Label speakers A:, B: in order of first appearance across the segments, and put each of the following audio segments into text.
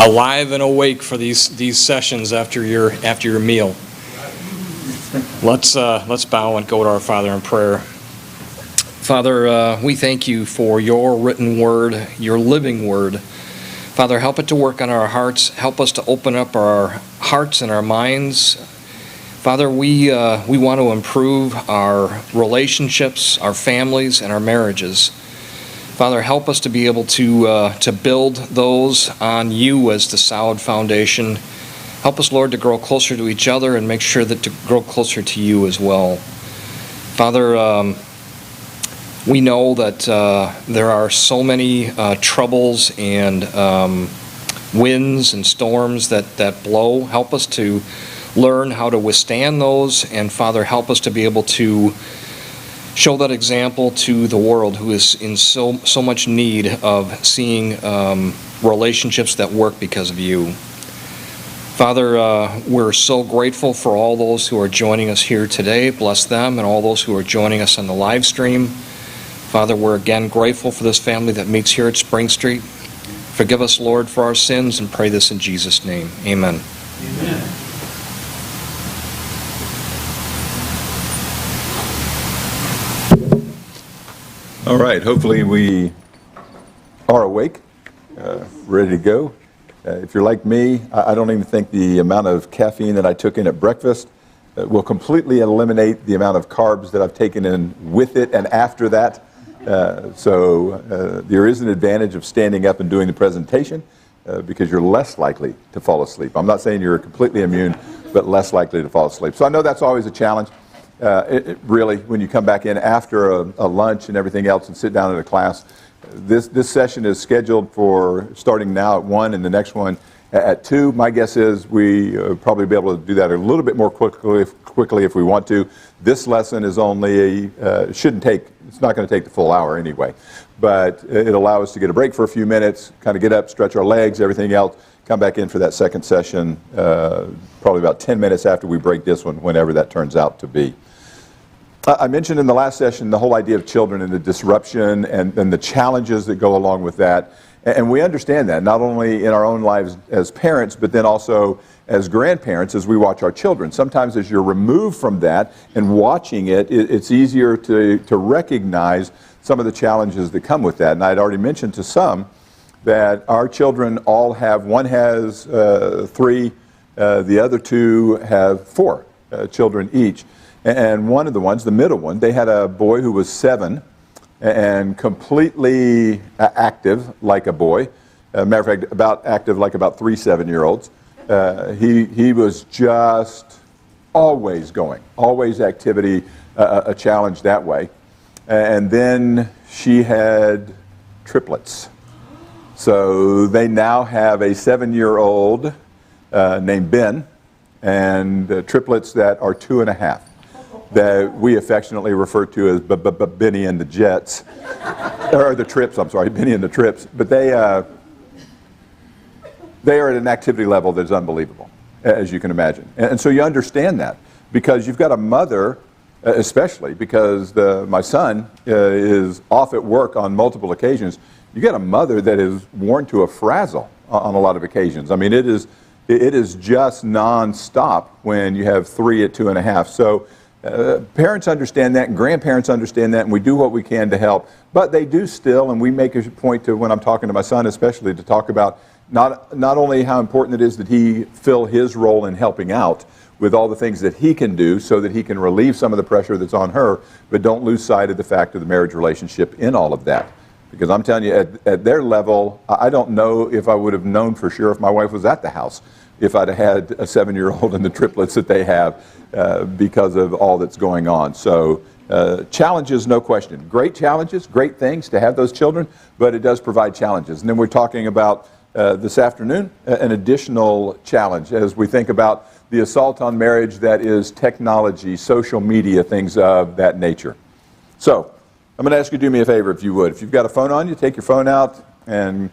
A: alive and awake for these sessions after your meal. Let's bow and go to our Father in prayer. Father, we thank you for your written word, your living word. Father, help it to work on our hearts. Help us to open up our hearts and our minds. Father, we want to improve our relationships, our families, and our marriages. Father, help us to be able to build those on you as the solid foundation. Help us, Lord, to grow closer to each other and make sure that to grow closer to you as well. Father, we know that there are so many troubles and winds and storms that blow. Help us to learn how to withstand those, and Father, help us to be able to show that example to the world who is in so much need of seeing relationships that work because of you. Father, we're so grateful for all those who are joining us here today. Bless them and all those who are joining us on the live stream. Father, we're again grateful for this family that meets here at Spring Street. Forgive us, Lord, for our sins, and pray this in Jesus' name. Amen.
B: Amen.
C: All right, hopefully we are awake, ready to go. If you're like me, I don't even think the amount of caffeine that I took in at breakfast will completely eliminate the amount of carbs that I've taken in with it and after that. So there is an advantage of standing up and doing the presentation because you're less likely to fall asleep. I'm not saying you're completely immune, but less likely to fall asleep. So I know that's always a challenge. Really, when you come back in after a lunch and everything else and sit down in a class, this session is scheduled for starting now at 1 and the next one at 2. My guess is we probably be able to do that a little bit more quickly if we want to. This lesson is only, it's not going to take the full hour anyway, but it'll allow us to get a break for a few minutes, kind of get up, stretch our legs, everything else, come back in for that second session, probably about 10 minutes after we break this one, whenever that turns out to be. I mentioned in the last session the whole idea of children and the disruption and the challenges that go along with that. And we understand that, not only in our own lives as parents, but then also as grandparents as we watch our children. Sometimes as you're removed from that and watching it, it's easier to recognize some of the challenges that come with that. And I'd already mentioned to some that our children all have, one has 3, the other 2 have 4 children each. And one of the ones, the middle one, they had a boy who was 7 and completely active like a boy. Matter of fact, about active like about 3 7-year-olds. He was just always going, always activity, a challenge that way. And then she had triplets. So they now have a 7-year-old named Ben and triplets that are 2 1/2. That we affectionately refer to as Benny and the Jets, or the Trips, I'm sorry, Benny and the Trips. But they are at an activity level that's unbelievable, as you can imagine. And so you understand that, because you've got a mother, especially because my son is off at work on multiple occasions. You got a mother that is worn to a frazzle on a lot of occasions. I mean, it is just nonstop when you have 3 at 2 1/2. So parents understand that, and grandparents understand that, and we do what we can to help. But they do still, and we make a point to, when I'm talking to my son especially, to talk about not only how important it is that he fill his role in helping out with all the things that he can do so that he can relieve some of the pressure that's on her, but don't lose sight of the fact of the marriage relationship in all of that. Because I'm telling you, at their level, I don't know if I would have known for sure if my wife was at the house, if I'd have had a 7-year-old and the triplets that they have, because of all that's going on. So challenges, no question. Great challenges, great things to have those children, but it does provide challenges. And then we're talking about this afternoon an additional challenge as we think about the assault on marriage that is technology, social media, things of that nature. So I'm going to ask you to do me a favor, if you would. If you've got a phone on you, take your phone out and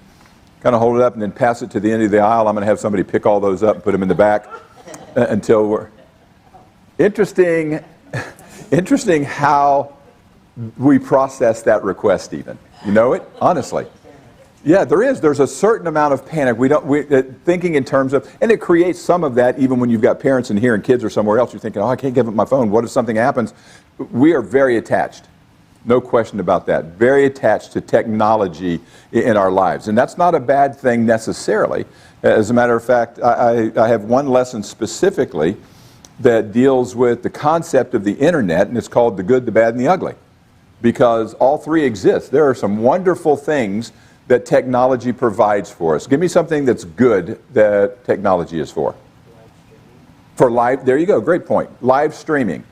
C: kind of hold it up and then pass it to the end of the aisle. I'm going to have somebody pick all those up and put them in the back until we're... Interesting how we process that request even. You know it? Honestly. Yeah, there is. There's a certain amount of panic. Thinking in terms of, and it creates some of that even when you've got parents in here and kids are somewhere else. You're thinking, oh, I can't give up my phone. What if something happens? We are very attached. No question about that. Very attached to technology in our lives. And that's not a bad thing necessarily. As a matter of fact, I have one lesson specifically that deals with the concept of the internet, and it's called The Good, the Bad, and the Ugly. Because all three exist. There are some wonderful things that technology provides for us. Give me something that's good that technology is for. For live, there you go, great point. Live streaming.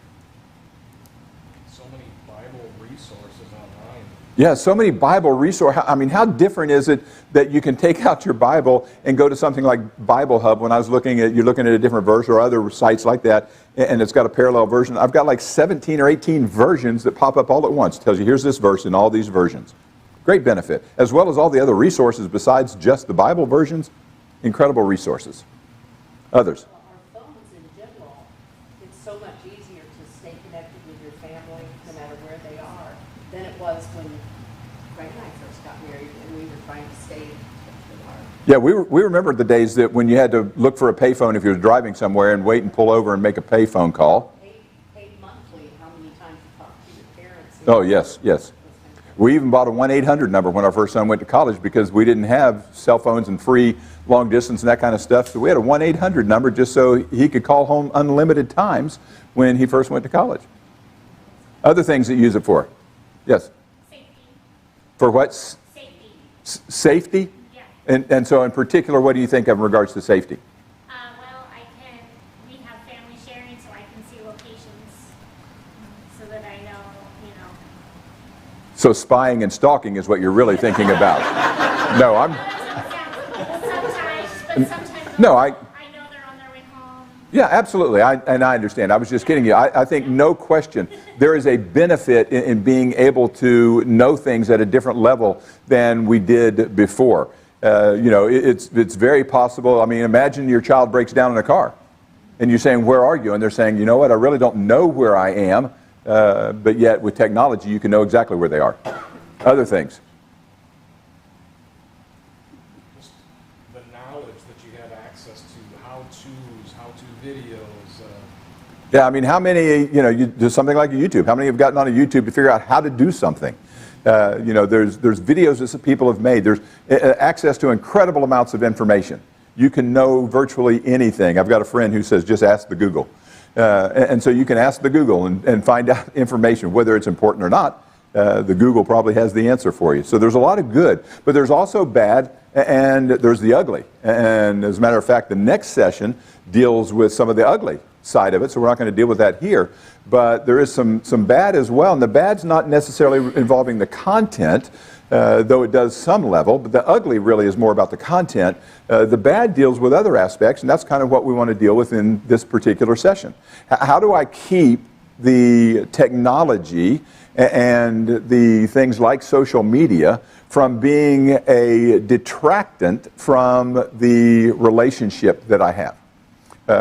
A: So many Bible resources online.
C: Yeah, so many Bible resources. I mean, how different is it that you can take out your Bible and go to something like Bible Hub? When I was looking at, you're looking at a different version or other sites like that, and it's got a parallel version. I've got like 17 or 18 versions that pop up all at once. It tells you, here's this verse in all these versions. Great benefit, as well as all the other resources besides just the Bible versions. Incredible resources. Others.
B: Our phones in general, it's so much easier to stay connected with your family, no matter where they are, than it was when Greg and I first got married and we were trying to stay with our...
C: Yeah, we remember the days that when you had to look for a payphone if you were driving somewhere and wait and pull over and make a payphone call.
B: Paid monthly, how many times you talked to your parents.
C: Oh, yes, yes. We even bought a 1-800 number when our first son went to college because we didn't have cell phones and free long distance and that kind of stuff. So we had a 1-800 number just so he could call home unlimited times when he first went to college. Other things that you use it for? Yes?
D: Safety.
C: For what?
D: Safety.
C: Safety?
D: Yeah.
C: And so in particular, what do you think of in regards to safety?
D: Well, we have family sharing, so I can see locations so that I know,
C: So spying and stalking is what you're really thinking about. No, I'm...
D: Sometimes
C: No,
D: I know they're on their way home.
C: Yeah, absolutely. I understand. I was just kidding you. I think no question there is a benefit in being able to know things at a different level than we did before. It's very possible. I mean, imagine your child breaks down in a car and you're saying, where are you? And they're saying, you know what, I really don't know where I am. But yet with technology, you can know exactly where they are. Other things.
A: Just the knowledge that you have access to, how-tos, how-to videos.
C: Yeah, I mean, how many, you do something like YouTube. How many have gotten on a YouTube to figure out how to do something? There's videos that people have made. There's access to incredible amounts of information. You can know virtually anything. I've got a friend who says, just ask the Google. And so you can ask the Google and find out information, whether it's important or not. The Google probably has the answer for you. So there's a lot of good, but there's also bad, and there's the ugly. And as a matter of fact, the next session deals with some of the ugly side of it, so we're not going to deal with that here. But there is some bad as well, and the bad's not necessarily involving the content, though it does some level, but the ugly really is more about the content. The bad deals with other aspects, and that's kind of what we want to deal with in this particular session. How do I keep the technology and the things like social media from being a detractant from the relationship that I have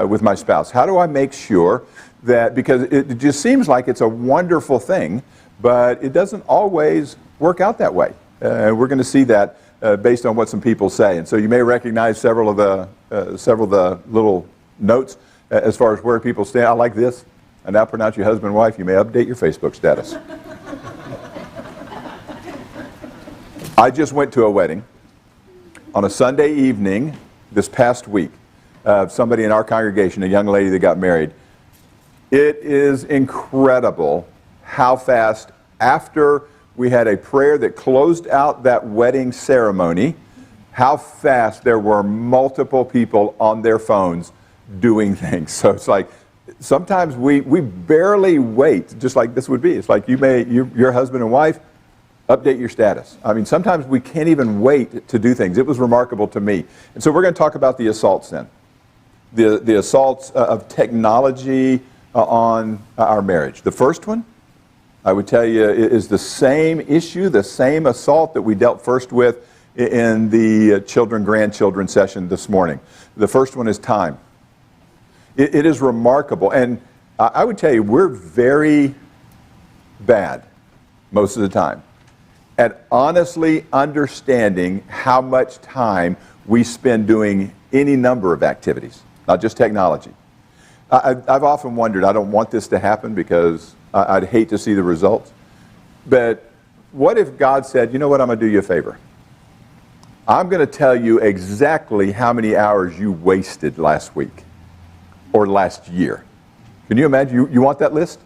C: with my spouse? How do I make sure that, because it just seems like it's a wonderful thing, but it doesn't always work out that way. We're going to see that based on what some people say. And so you may recognize several of the little notes as far as where people stand. I like this. I now pronounce you husband and wife. You may update your Facebook status. I just went to a wedding on a Sunday evening this past week. Somebody in our congregation, a young lady that got married. It is incredible how fast, after we had a prayer that closed out that wedding ceremony, how fast there were multiple people on their phones doing things. So it's like, sometimes we barely wait, just like this would be. It's like your husband and wife, update your status. I mean, sometimes we can't even wait to do things. It was remarkable to me. And so we're going to talk about the assaults then. The assaults of technology on our marriage. The first one, I would tell you, is the same issue, the same assault that we dealt first with in the children-grandchildren session this morning. The first one is time. It is remarkable. And I would tell you, we're very bad most of the time at honestly understanding how much time we spend doing any number of activities, not just technology. I've often wondered, I don't want this to happen because I'd hate to see the results, but what if God said, you know what, I'm going to do you a favor. I'm going to tell you exactly how many hours you wasted last week or last year. Can you imagine? You want that list?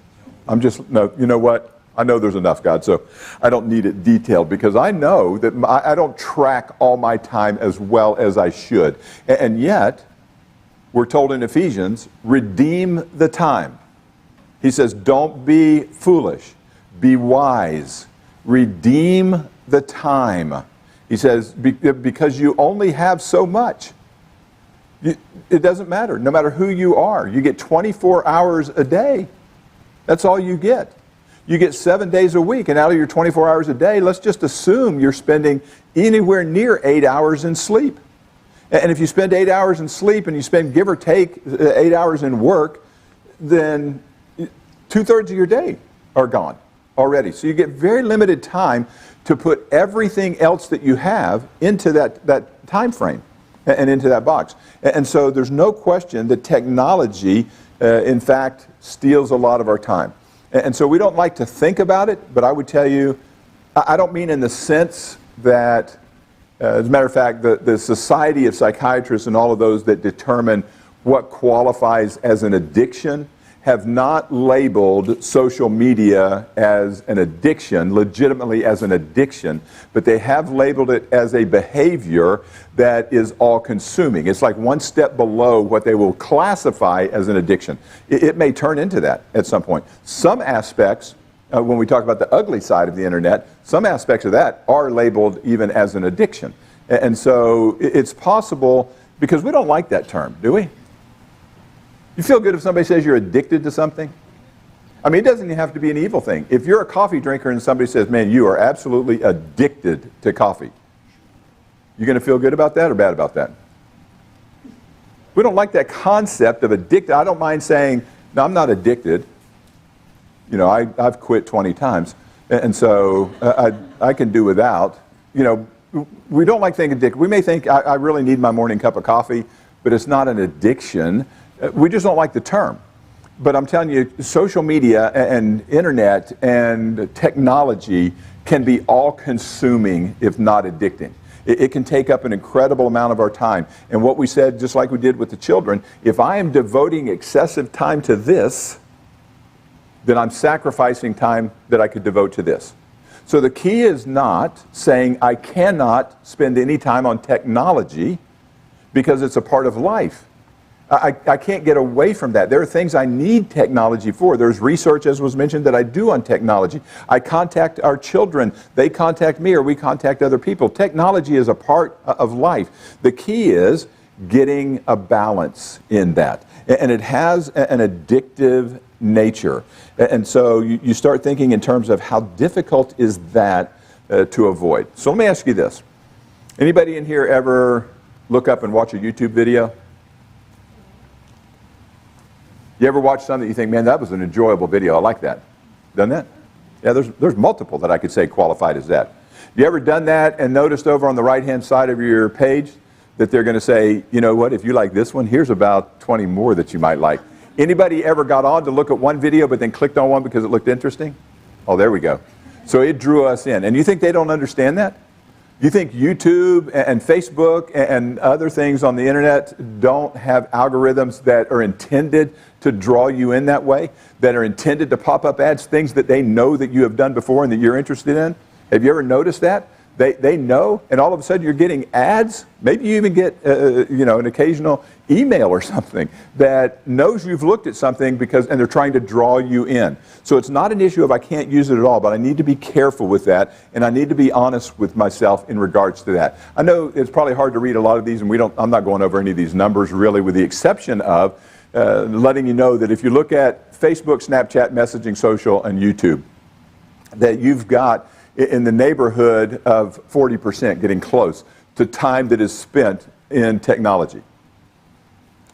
C: No, you know what? I know there's enough, God, so I don't need it detailed because I know that I don't track all my time as well as I should. And yet, we're told in Ephesians, redeem the time. He says, don't be foolish, be wise. Redeem the time. He says, because you only have so much. It doesn't matter. No matter who you are, you get 24 hours a day. That's all you get. You get 7 days a week, and out of your 24 hours a day, let's just assume you're spending anywhere near 8 hours in sleep. And if you spend 8 hours in sleep and you spend, give or take, 8 hours in work, then 2/3 of your day are gone already. So you get very limited time to put everything else that you have into that time frame and into that box. And so there's no question that technology, in fact, steals a lot of our time. And so we don't like to think about it, but I would tell you, I don't mean in the sense that, as a matter of fact, the Society of Psychiatrists and all of those that determine what qualifies as an addiction have not labeled social media as an addiction, legitimately as an addiction, but they have labeled it as a behavior that is all-consuming. It's like one step below what they will classify as an addiction. It may turn into that at some point. Some aspects, when we talk about the ugly side of the internet, some aspects of that are labeled even as an addiction. And so it's possible, because we don't like that term, do we? You feel good if somebody says you're addicted to something? I mean, it doesn't even have to be an evil thing. If you're a coffee drinker and somebody says, man, you are absolutely addicted to coffee, you going to feel good about that or bad about that? We don't like that concept of addicted. I don't mind saying, no, I'm not addicted. You know, I've quit 20 times, and so I can do without. You know, we don't like thinking addicted. We may think, I really need my morning cup of coffee, but it's not an addiction. We just don't like the term. But I'm telling you, social media and internet and technology can be all-consuming, if not addicting. It can take up an incredible amount of our time. And what we said, just like we did with the children, if I am devoting excessive time to this, then I'm sacrificing time that I could devote to this. So the key is not saying I cannot spend any time on technology because it's a part of life. I can't get away from that. There are things I need technology for. There's research, as was mentioned, that I do on technology. I contact our children. They contact me, or we contact other people. Technology is a part of life. The key is getting a balance in that. And it has an addictive nature. And so you start thinking in terms of how difficult is that to avoid. So let me ask you this. Anybody in here ever look up and watch a YouTube video? You ever watch something that you think, man, that was an enjoyable video. I like that. Done that? Yeah, there's multiple that I could say qualified as that. You ever done that and noticed over on the right-hand side of your page that they're going to say, you know what, if you like this one, here's about 20 more that you might like. Anybody ever got on to look at one video but then clicked on one because it looked interesting? Oh, there we go. So it drew us in. And you think they don't understand that? You think YouTube and Facebook and other things on the internet don't have algorithms that are intended to draw you in that way, that are intended to pop up ads, things that they know that you have done before and that you're interested in? Have you ever noticed that? They know, and all of a sudden you're getting ads. Maybe you even get an occasional email or something that knows you've looked at something and they're trying to draw you in. So it's not an issue of I can't use it at all, but I need to be careful with that, and I need to be honest with myself in regards to that. I know it's probably hard to read a lot of these, and I'm not going over any of these numbers really, with the exception of letting you know that if you look at Facebook, Snapchat, messaging, social, and YouTube, that you've got in the neighborhood of 40%, getting close to time that is spent in technology.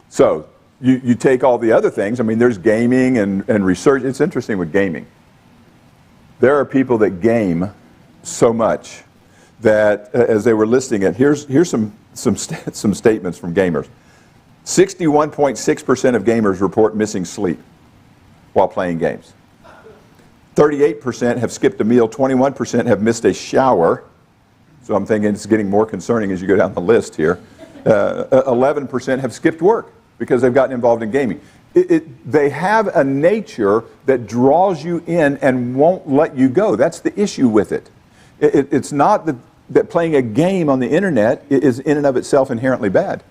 C: So you take all the other things. I mean, there's gaming and research. It's interesting with gaming. There are people that game so much that as they were listing it, here's some statements from gamers. 61.6% of gamers report missing sleep while playing games. 38% have skipped a meal. 21% have missed a shower. So I'm thinking it's getting more concerning as you go down the list here. 11% have skipped work because they've gotten involved in gaming. They have a nature that draws you in and won't let you go. That's the issue with it. It's not that playing a game on the internet is in and of itself inherently bad,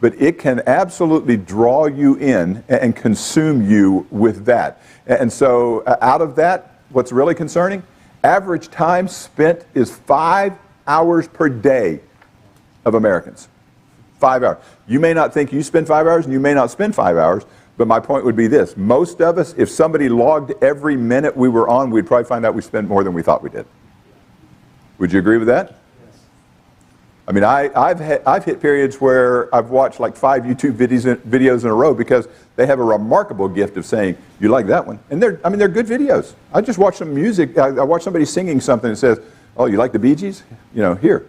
C: but it can absolutely draw you in and consume you with that. And so out of that, what's really concerning, average time spent is 5 hours per day of Americans. 5 hours. You may not think you spend 5 hours, and you may not spend 5 hours, but my point would be this. Most of us, if somebody logged every minute we were on, we'd probably find out we spent more than we thought we did. Would you agree with that? Yes. I mean, I've hit periods where I've watched like 5 YouTube videos in a row because they have a remarkable gift of saying, you like that one? And they're good videos. I just watched some music. I watched somebody singing something that says, oh, you like the Bee Gees? You know, here,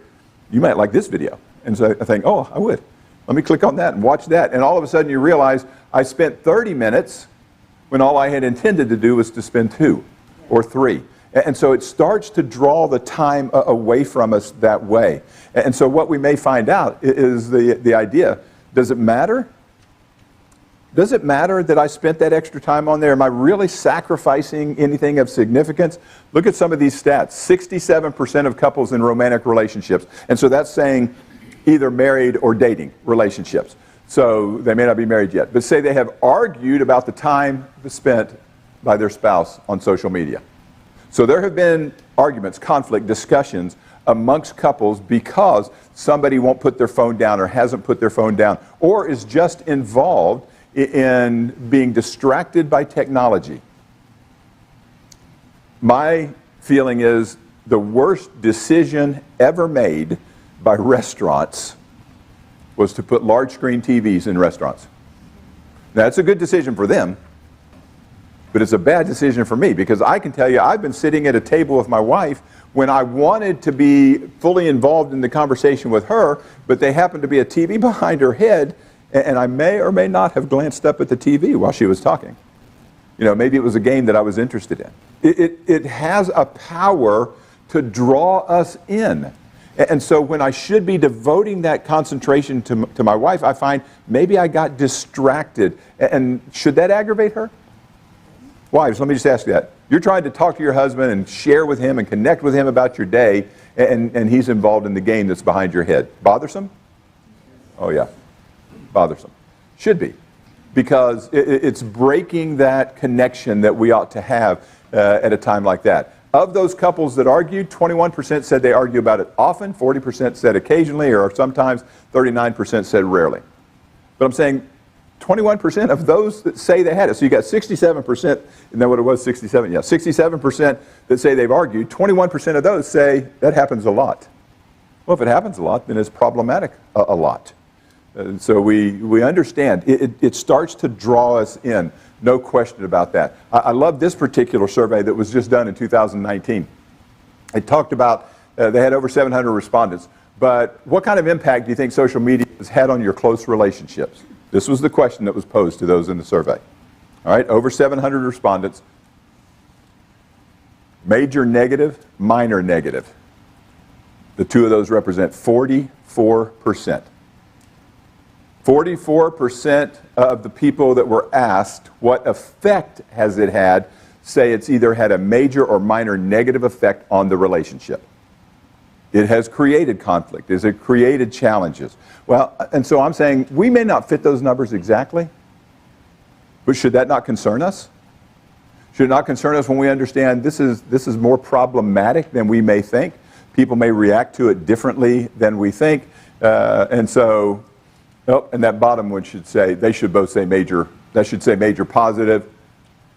C: you might like this video. And so I think, oh, I would. Let me click on that and watch that. And all of a sudden you realize I spent 30 minutes when all I had intended to do was to spend 2 or 3. And so it starts to draw the time away from us that way. And so what we may find out is the idea, does it matter? Does it matter that I spent that extra time on there? Am I really sacrificing anything of significance? Look at some of these stats. 67% of couples in romantic relationships. And so that's saying either married or dating relationships. So they may not be married yet. But say they have argued about the time spent by their spouse on social media. So there have been arguments, conflict, discussions amongst couples because somebody won't put their phone down or hasn't put their phone down or is just involved in being distracted by technology. My feeling is the worst decision ever made by restaurants was to put large screen TVs in restaurants. Now, that's a good decision for them, but it's a bad decision for me because I can tell you I've been sitting at a table with my wife when I wanted to be fully involved in the conversation with her, but they happened to be a TV behind her head, and I may or may not have glanced up at the TV while she was talking. You know, maybe it was a game that I was interested in. It has a power to draw us in. And so when I should be devoting that concentration to my wife, I find maybe I got distracted. And should that aggravate her? Wives, let me just ask you that. You're trying to talk to your husband and share with him and connect with him about your day, and he's involved in the game that's behind your head. Bothersome? Oh, yeah. Bothersome. Should be. Because it's breaking that connection that we ought to have at a time like that. Of those couples that argued, 21% said they argue about it often, 40% said occasionally, or sometimes 39% said rarely. But I'm saying 21% of those that say they had it. So you got 67%, isn't that what it was, 67? Yeah, 67% that say they've argued. 21% of those say that happens a lot. Well, if it happens a lot, then it's problematic a lot. So we understand. It starts to draw us in. No question about that. I love this particular survey that was just done in 2019. It talked about, they had over 700 respondents, but what kind of impact do you think social media has had on your close relationships? This was the question that was posed to those in the survey. All right, over 700 respondents. Major negative, minor negative. The two of those represent 44%. 44% of the people that were asked what effect has it had say it's either had a major or minor negative effect on the relationship. It has created conflict. It has created challenges. Well, and so I'm saying we may not fit those numbers exactly, but should that not concern us? Should it not concern us when we understand this is more problematic than we may think? People may react to it differently than we think, and so. Oh, and that bottom one should say, they should both say major, that should say major positive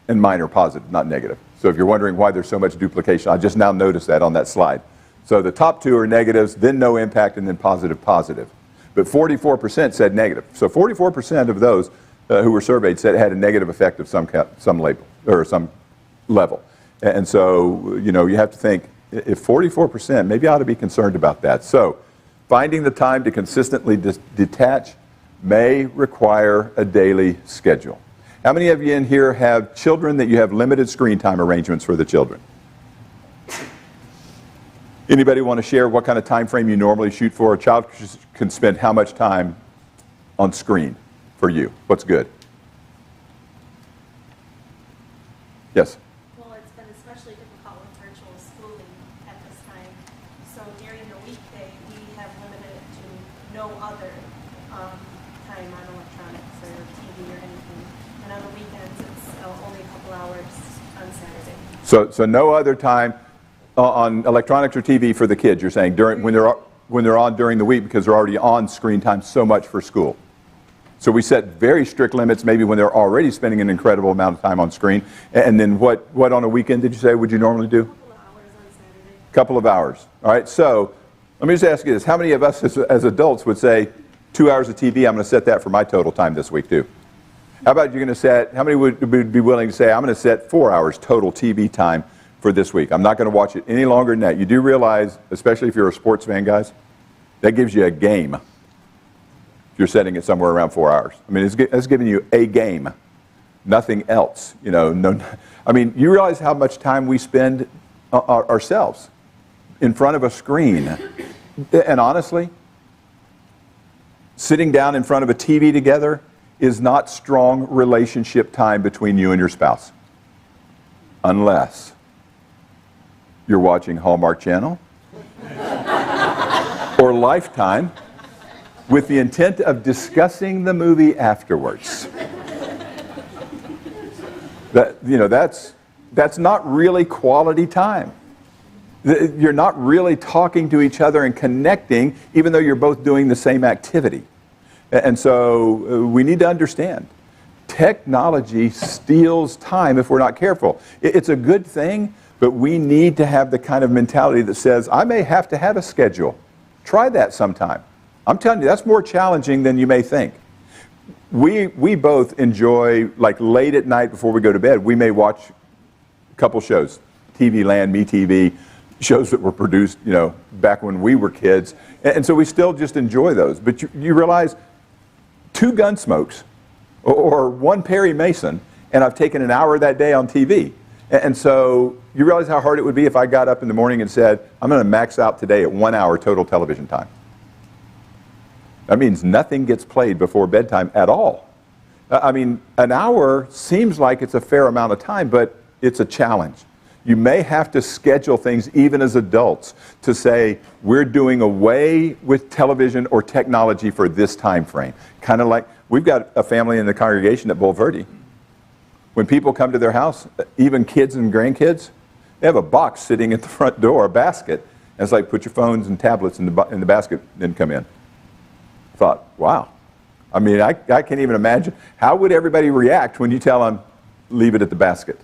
C: and minor positive, not negative. So if you're wondering why there's so much duplication, I just now noticed that on that slide. So the top two are negatives, then no impact, and then positive, positive. But 44% said negative. So 44% of those who were surveyed said it had a negative effect of some label or some level. And so, you know, you have to think, If 44%, maybe I ought to be concerned about that. So finding the time to consistently detach may require a daily schedule. How many of you in here have children that you have limited screen time arrangements for the children? Anybody want to share what kind of time frame you normally shoot for? A child can spend how much time on screen for you? What's good? Yes?
E: Well, it's been especially difficult with virtual schooling at this time. So during the weekday, we have limited it to no other time on electronics or TV or anything. And on the weekends, it's only a couple hours on Saturday.
C: So no other time on electronics or TV for the kids, you're saying, when they're on during the week, because they're already on screen time so much for school. So we set very strict limits maybe when they're already spending an incredible amount of time on screen. And then what on a weekend did you say would you normally do?
E: A couple of hours on Saturday.
C: Couple of hours. All right, so let me just ask you this. How many of us as adults would say 2 hours of TV, I'm going to set that for my total time this week too? How about you're going to set, how many would be willing to say, I'm going to set 4 hours total TV time for this week? I'm not going to watch it any longer than that. You do realize, especially if you're a sports fan, guys, that gives you a game. If you're setting it somewhere around 4 hours. I mean, it's giving you a game, nothing else. You know, I mean, you realize how much time we spend ourselves in front of a screen. And honestly, sitting down in front of a TV together is not strong relationship time between you and your spouse. Unless you're watching Hallmark Channel or Lifetime with the intent of discussing the movie afterwards. That's not really quality time. You're not really talking to each other and connecting, even though you're both doing the same activity. And so we need to understand, technology steals time if we're not careful. It's a good thing, but we need to have the kind of mentality that says, I may have to have a schedule. Try that sometime. I'm telling you, that's more challenging than you may think. We both enjoy, like late at night before we go to bed, we may watch a couple shows, TV Land, MeTV, shows that were produced, you know, back when we were kids. And so we still just enjoy those. But you realize 2 Gunsmokes or 1 Perry Mason, and I've taken an hour that day on TV. And so you realize how hard it would be if I got up in the morning and said, I'm going to max out today at 1 hour total television time. That means nothing gets played before bedtime at all. I mean, an hour seems like it's a fair amount of time, but it's a challenge. You may have to schedule things even as adults to say, we're doing away with television or technology for this time frame. Kind of like, we've got a family in the congregation at Bulverde. When people come to their house, even kids and grandkids, they have a box sitting at the front door, a basket. And it's like, put your phones and tablets in the basket, then come in. I thought, wow. I mean, I can't even imagine. How would everybody react when you tell them, leave it at the basket?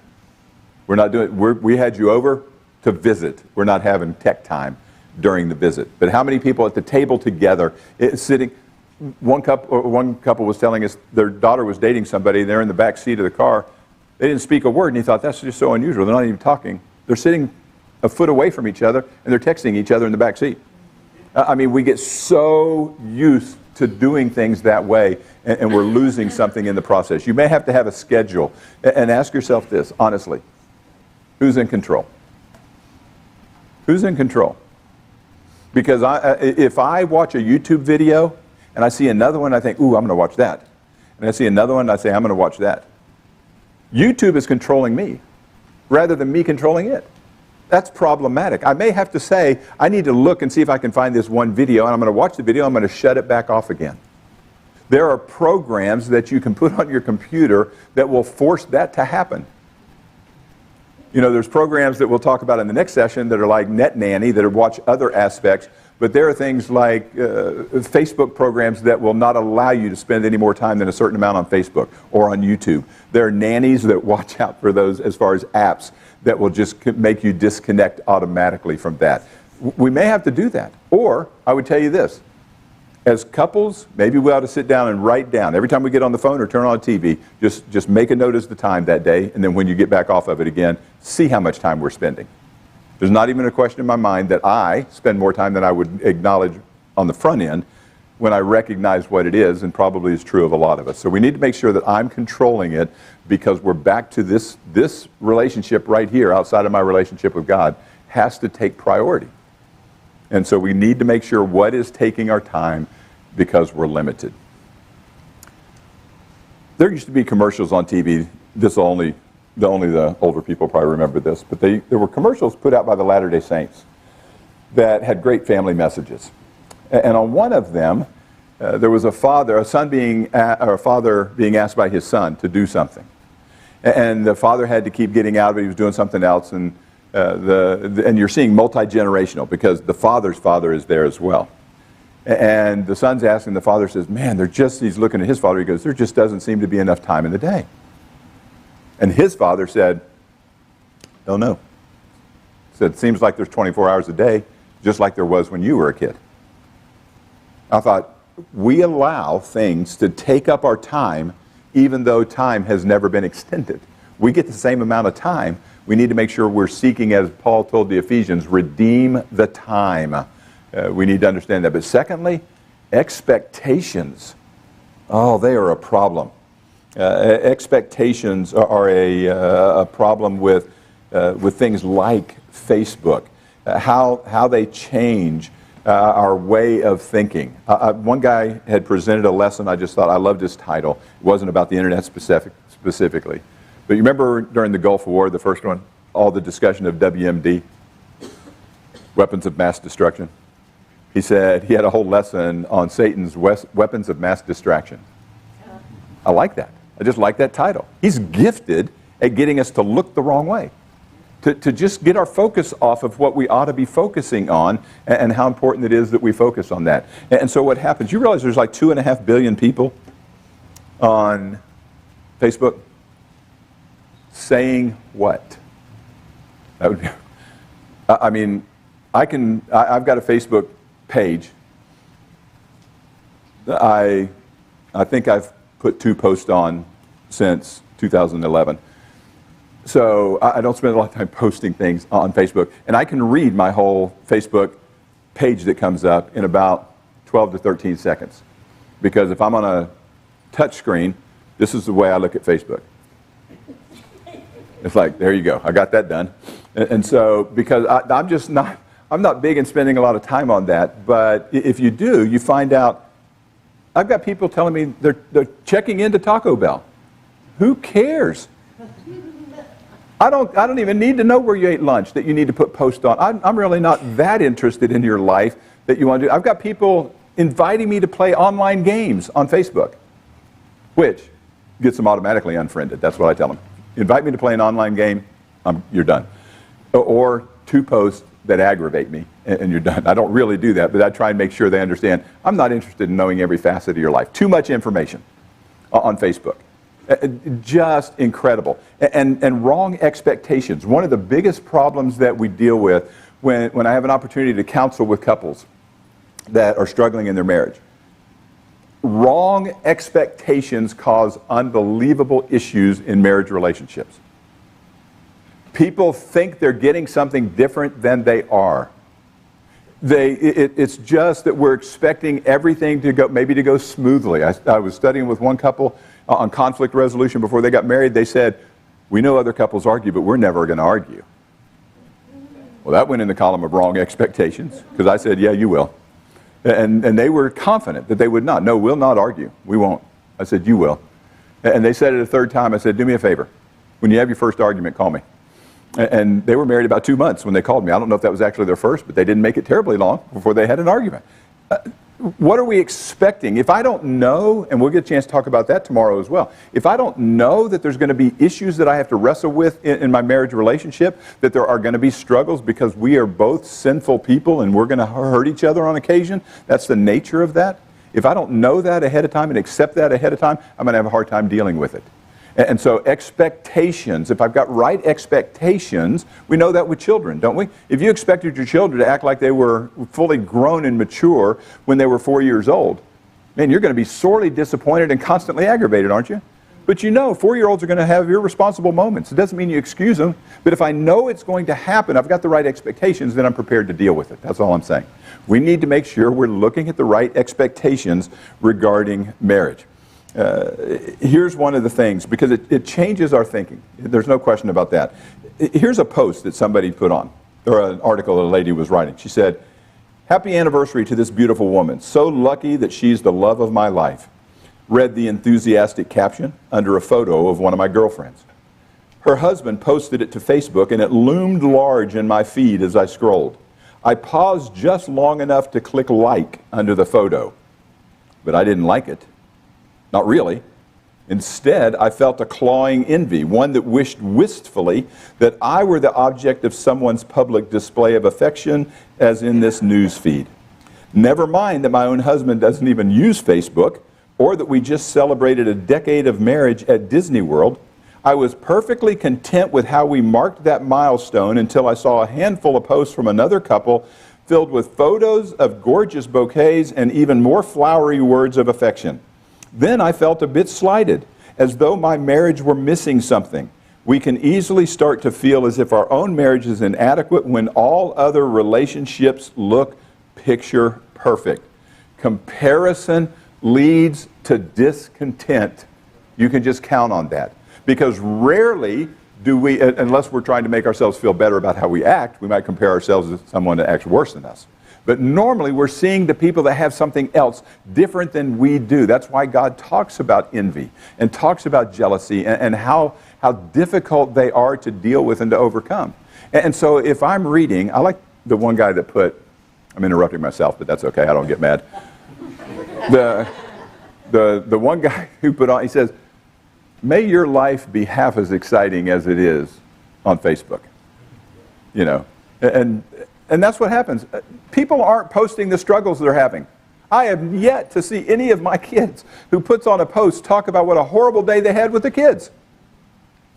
C: We're not doing it. We had you over to visit. We're not having tech time during the visit. But how many people at the table together, sitting, one couple was telling us their daughter was dating somebody, they're in the back seat of the car. They didn't speak a word, and he thought, that's just so unusual. They're not even talking. They're sitting a foot away from each other, and they're texting each other in the back seat. I mean, we get so used to doing things that way, and we're losing something in the process. You may have to have a schedule, and ask yourself this, honestly. Who's in control? Who's in control? Because if I watch a YouTube video, and I see another one, I think, ooh, I'm going to watch that. And I see another one, and I say, I'm going to watch that. YouTube is controlling me, rather than me controlling it. That's problematic. I may have to say, I need to look and see if I can find this one video, and I'm going to watch the video, I'm going to shut it back off again. There are programs that you can put on your computer that will force that to happen. You know, there's programs that we'll talk about in the next session that are like Net Nanny, that watch other aspects, but there are things like Facebook programs that will not allow you to spend any more time than a certain amount on Facebook or on YouTube. There are nannies that watch out for those as far as apps that will just make you disconnect automatically from that. We may have to do that. Or, I would tell you this, as couples, maybe we ought to sit down and write down, every time we get on the phone or turn on TV, just make a note as the time that day, and then when you get back off of it again, see how much time we're spending. There's not even a question in my mind that I spend more time than I would acknowledge on the front end when I recognize what it is, and probably is true of a lot of us. So we need to make sure that I'm controlling it, because we're back to this relationship right here outside of my relationship with God has to take priority. And so we need to make sure what is taking our time, because we're limited. There used to be commercials on TV. Only the older people probably remember this, but there were commercials put out by the Latter-day Saints that had great family messages. And on one of them, there was a father being asked by his son to do something. And the father had to keep getting out of it. He was doing something else. And you're seeing multi-generational, because the father's father is there as well. And the son's asking, the father says, man, he's looking at his father, he goes, there just doesn't seem to be enough time in the day. And his father said, oh no. He said, it seems like there's 24 hours a day, just like there was when you were a kid. I thought, we allow things to take up our time, even though time has never been extended. We get the same amount of time. We need to make sure we're seeking, as Paul told the Ephesians, redeem the time. We need to understand that. But secondly, expectations. Oh, they are a problem. Expectations are a problem with things like Facebook, how they change our way of thinking. One guy had presented a lesson. I just thought, I loved his title. It wasn't about the internet specifically. But you remember during the Gulf War, the first one, all the discussion of WMD, weapons of mass destruction? He said he had a whole lesson on Satan's weapons of mass distraction. I like that. I just like that title. He's gifted at getting us to look the wrong way, to just get our focus off of what we ought to be focusing on, and how important it is that we focus on that. And so what happens, you realize there's like 2.5 billion people on Facebook saying what? That would be, I mean, I've got a Facebook page. I think I've put 2 posts on since 2011. So I don't spend a lot of time posting things on Facebook. And I can read my whole Facebook page that comes up in about 12 to 13 seconds. Because if I'm on a touch screen, this is the way I look at Facebook. It's like, there you go, I got that done. And so, because I'm not big in spending a lot of time on that, but if you do, you find out, I've got people telling me they're checking into Taco Bell. Who cares? I don't even need to know where you ate lunch that you need to put post on. I'm really not that interested in your life that you want to do. I've got people inviting me to play online games on Facebook, which gets them automatically unfriended. That's what I tell them. Invite me to play an online game, you're done. Or 2 posts that aggravate me, and you're done. I don't really do that, but I try and make sure they understand I'm not interested in knowing every facet of your life. Too much information on Facebook. Just incredible. And wrong expectations. One of the biggest problems that we deal with when I have an opportunity to counsel with couples that are struggling in their marriage. Wrong expectations cause unbelievable issues in marriage relationships. People think they're getting something different than they are. It's just that we're expecting everything to go smoothly. I was studying with one couple on conflict resolution before they got married. They said, we know other couples argue, but we're never going to argue. Well, that went in the column of wrong expectations, because I said, yeah, you will. And they were confident that they would not. No, we'll not argue. We won't. I said, you will. And they said it a third time. I said, do me a favor. When you have your first argument, call me. And they were married about 2 months when they called me. I don't know if that was actually their first, but they didn't make it terribly long before they had an argument. What are we expecting? If I don't know, and we'll get a chance to talk about that tomorrow as well, if I don't know that there's going to be issues that I have to wrestle with in my marriage relationship, that there are going to be struggles because we are both sinful people and we're going to hurt each other on occasion, that's the nature of that. If I don't know that ahead of time and accept that ahead of time, I'm going to have a hard time dealing with it. And so expectations, if I've got right expectations, we know that with children, don't we? If you expected your children to act like they were fully grown and mature when they were 4 years old, man, you're going to be sorely disappointed and constantly aggravated, aren't you? But you know, 4-year-olds are going to have irresponsible moments. It doesn't mean you excuse them, but if I know it's going to happen, I've got the right expectations, then I'm prepared to deal with it. That's all I'm saying. We need to make sure we're looking at the right expectations regarding marriage. Here's one of the things, because it changes our thinking. There's no question about that. Here's a post that somebody put on, or an article that a lady was writing. She said, "Happy anniversary to this beautiful woman. So lucky that she's the love of my life." Read the enthusiastic caption under a photo of one of my girlfriends. Her husband posted it to Facebook, and it loomed large in my feed as I scrolled. I paused just long enough to click like under the photo, but I didn't like it. Not really. Instead, I felt a clawing envy, one that wished wistfully that I were the object of someone's public display of affection, as in this news feed. Never mind that my own husband doesn't even use Facebook, or that we just celebrated a decade of marriage at Disney World. I was perfectly content with how we marked that milestone until I saw a handful of posts from another couple filled with photos of gorgeous bouquets and even more flowery words of affection. Then I felt a bit slighted, as though my marriage were missing something. We can easily start to feel as if our own marriage is inadequate when all other relationships look picture perfect. Comparison leads to discontent. You can just count on that. Because rarely do we, unless we're trying to make ourselves feel better about how we act, we might compare ourselves to someone that acts worse than us. But normally we're seeing the people that have something else different than we do. That's why God talks about envy and talks about jealousy and how difficult they are to deal with and to overcome. And so if I'm reading, I like the one guy that put, I'm interrupting myself, but that's okay, I don't get mad. The one guy who put on, he says, "May your life be half as exciting as it is on Facebook." You know, and that's what happens. People aren't posting the struggles they're having. I have yet to see any of my kids who puts on a post talk about what a horrible day they had with the kids.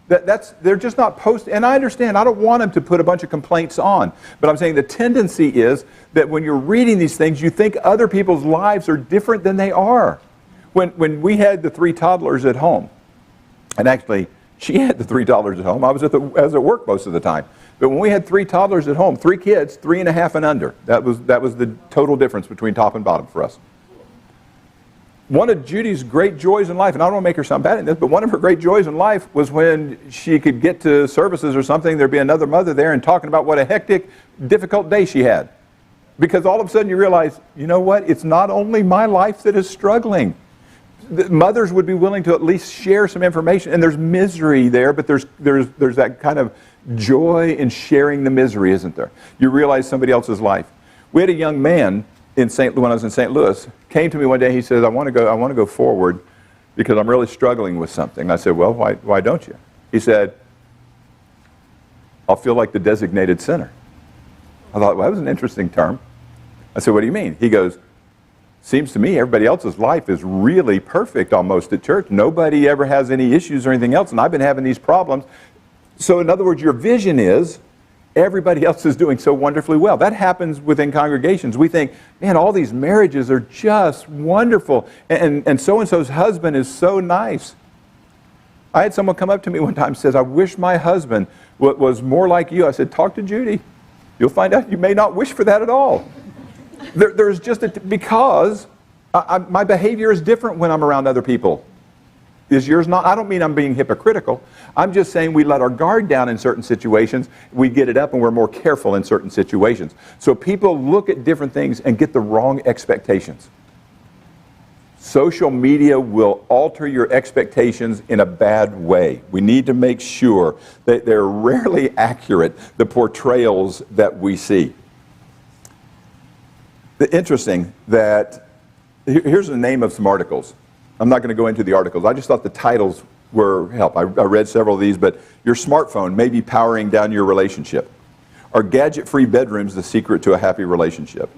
C: They're just not posting. And I understand, I don't want them to put a bunch of complaints on. But I'm saying the tendency is that when you're reading these things, you think other people's lives are different than they are. When we had the 3 toddlers at home, and actually she had the 3 toddlers at home, I was at work most of the time. But when we had 3 toddlers at home, 3 kids, 3.5 and under, that was the total difference between top and bottom for us. One of Judy's great joys in life, and I don't want to make her sound bad in this, but one of her great joys in life was when she could get to services or something, there'd be another mother there and talking about what a hectic, difficult day she had. Because all of a sudden you realize, you know what, it's not only my life that is struggling. The mothers would be willing to at least share some information, and there's misery there, but there's that kind of joy in sharing the misery, isn't there? You realize somebody else's life. We had a young man when I was in St. Louis, came to me one day. He says, I want to go forward because I'm really struggling with something. I said, well, why don't you? He said, I'll feel like the designated sinner. I thought, well, that was an interesting term. I said, what do you mean? He goes, seems to me everybody else's life is really perfect almost at church. Nobody ever has any issues or anything else, and I've been having these problems. So in other words, your vision is everybody else is doing so wonderfully well. That happens within congregations. We think, man, all these marriages are just wonderful, and so-and-so's husband is so nice. I had someone come up to me one time and says, I wish my husband was more like you. I said, talk to Judy. You'll find out you may not wish for that at all. There's just because my behavior is different when I'm around other people. Is yours not? I don't mean I'm being hypocritical. I'm just saying we let our guard down in certain situations. We get it up and we're more careful in certain situations. So people look at different things and get the wrong expectations. Social media will alter your expectations in a bad way. We need to make sure that they're rarely accurate, the portrayals that we see. Interesting that, here's the name of some articles. I'm not going to go into the articles. I just thought the titles were help. I read several of these, but your smartphone may be powering down your relationship. Are gadget-free bedrooms the secret to a happy relationship?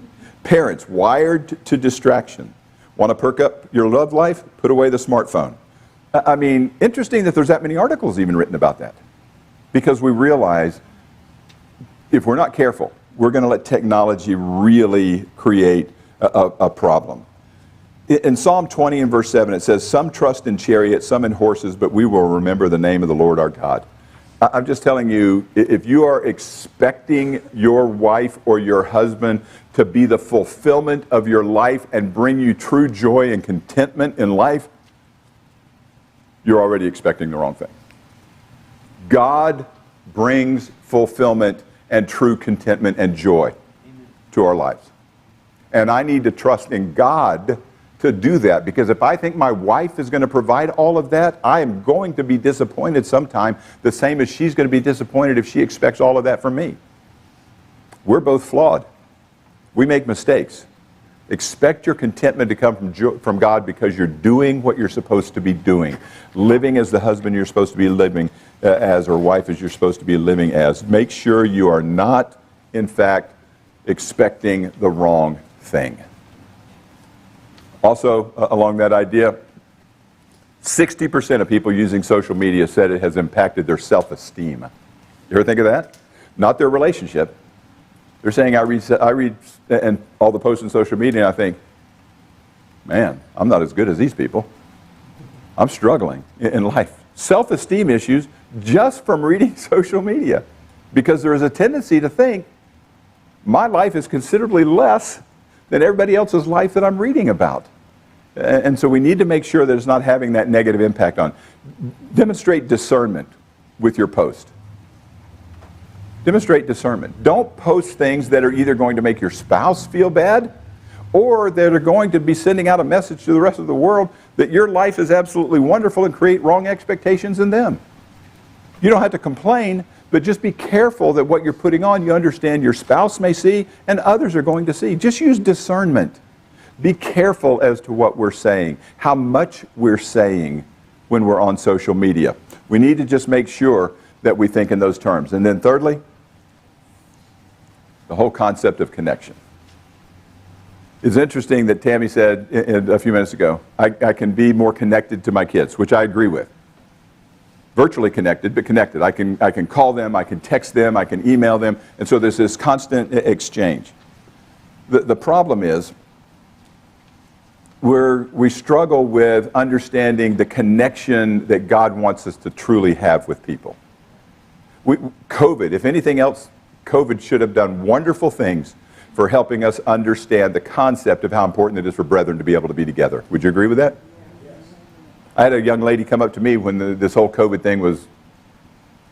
C: Parents wired to distraction. Want to perk up your love life? Put away the smartphone. I mean, interesting that there's that many articles even written about that. Because we realize if we're not careful, we're going to let technology really create a problem. In Psalm 20 and verse 7, it says, "Some trust in chariots, some in horses, but we will remember the name of the Lord our God." I'm just telling you, if you are expecting your wife or your husband to be the fulfillment of your life and bring you true joy and contentment in life, you're already expecting the wrong thing. God brings fulfillment and true contentment and joy to our lives. And I need to trust in God to do that, because if I think my wife is going to provide all of that, I am going to be disappointed sometime, the same as she's going to be disappointed if she expects all of that from me. We're both flawed. We make mistakes. Expect your contentment to come from God, because you're doing what you're supposed to be doing. Living as the husband you're supposed to be living as, or wife as you're supposed to be living as. Make sure you are not, in fact, expecting the wrong thing. Also, along that idea, 60% of people using social media said it has impacted their self-esteem. You ever think of that? Not their relationship. They're saying, I read and all the posts on social media, and I think, man, I'm not as good as these people. I'm struggling in life. Self-esteem issues just from reading social media, because there is a tendency to think my life is considerably less than everybody else's life that I'm reading about. And so we need to make sure that it's not having that negative impact on. Demonstrate discernment with your post. Demonstrate discernment. Don't post things that are either going to make your spouse feel bad, or that are going to be sending out a message to the rest of the world that your life is absolutely wonderful and create wrong expectations in them. You don't have to complain, but just be careful that what you're putting on, you understand your spouse may see and others are going to see. Just use discernment. Be careful as to what we're saying, how much we're saying when we're on social media. We need to just make sure that we think in those terms. And then thirdly, the whole concept of connection. It's interesting that Tammy said a few minutes ago, I can be more connected to my kids, which I agree with. Virtually connected, but connected. I can call them, I can text them, I can email them, and so there's this constant exchange. The problem is, we struggle with understanding the connection that God wants us to truly have with people. COVID, if anything else, COVID should have done wonderful things for helping us understand the concept of how important it is for brethren to be able to be together. Would you agree with that? I had a young lady come up to me when this whole COVID thing was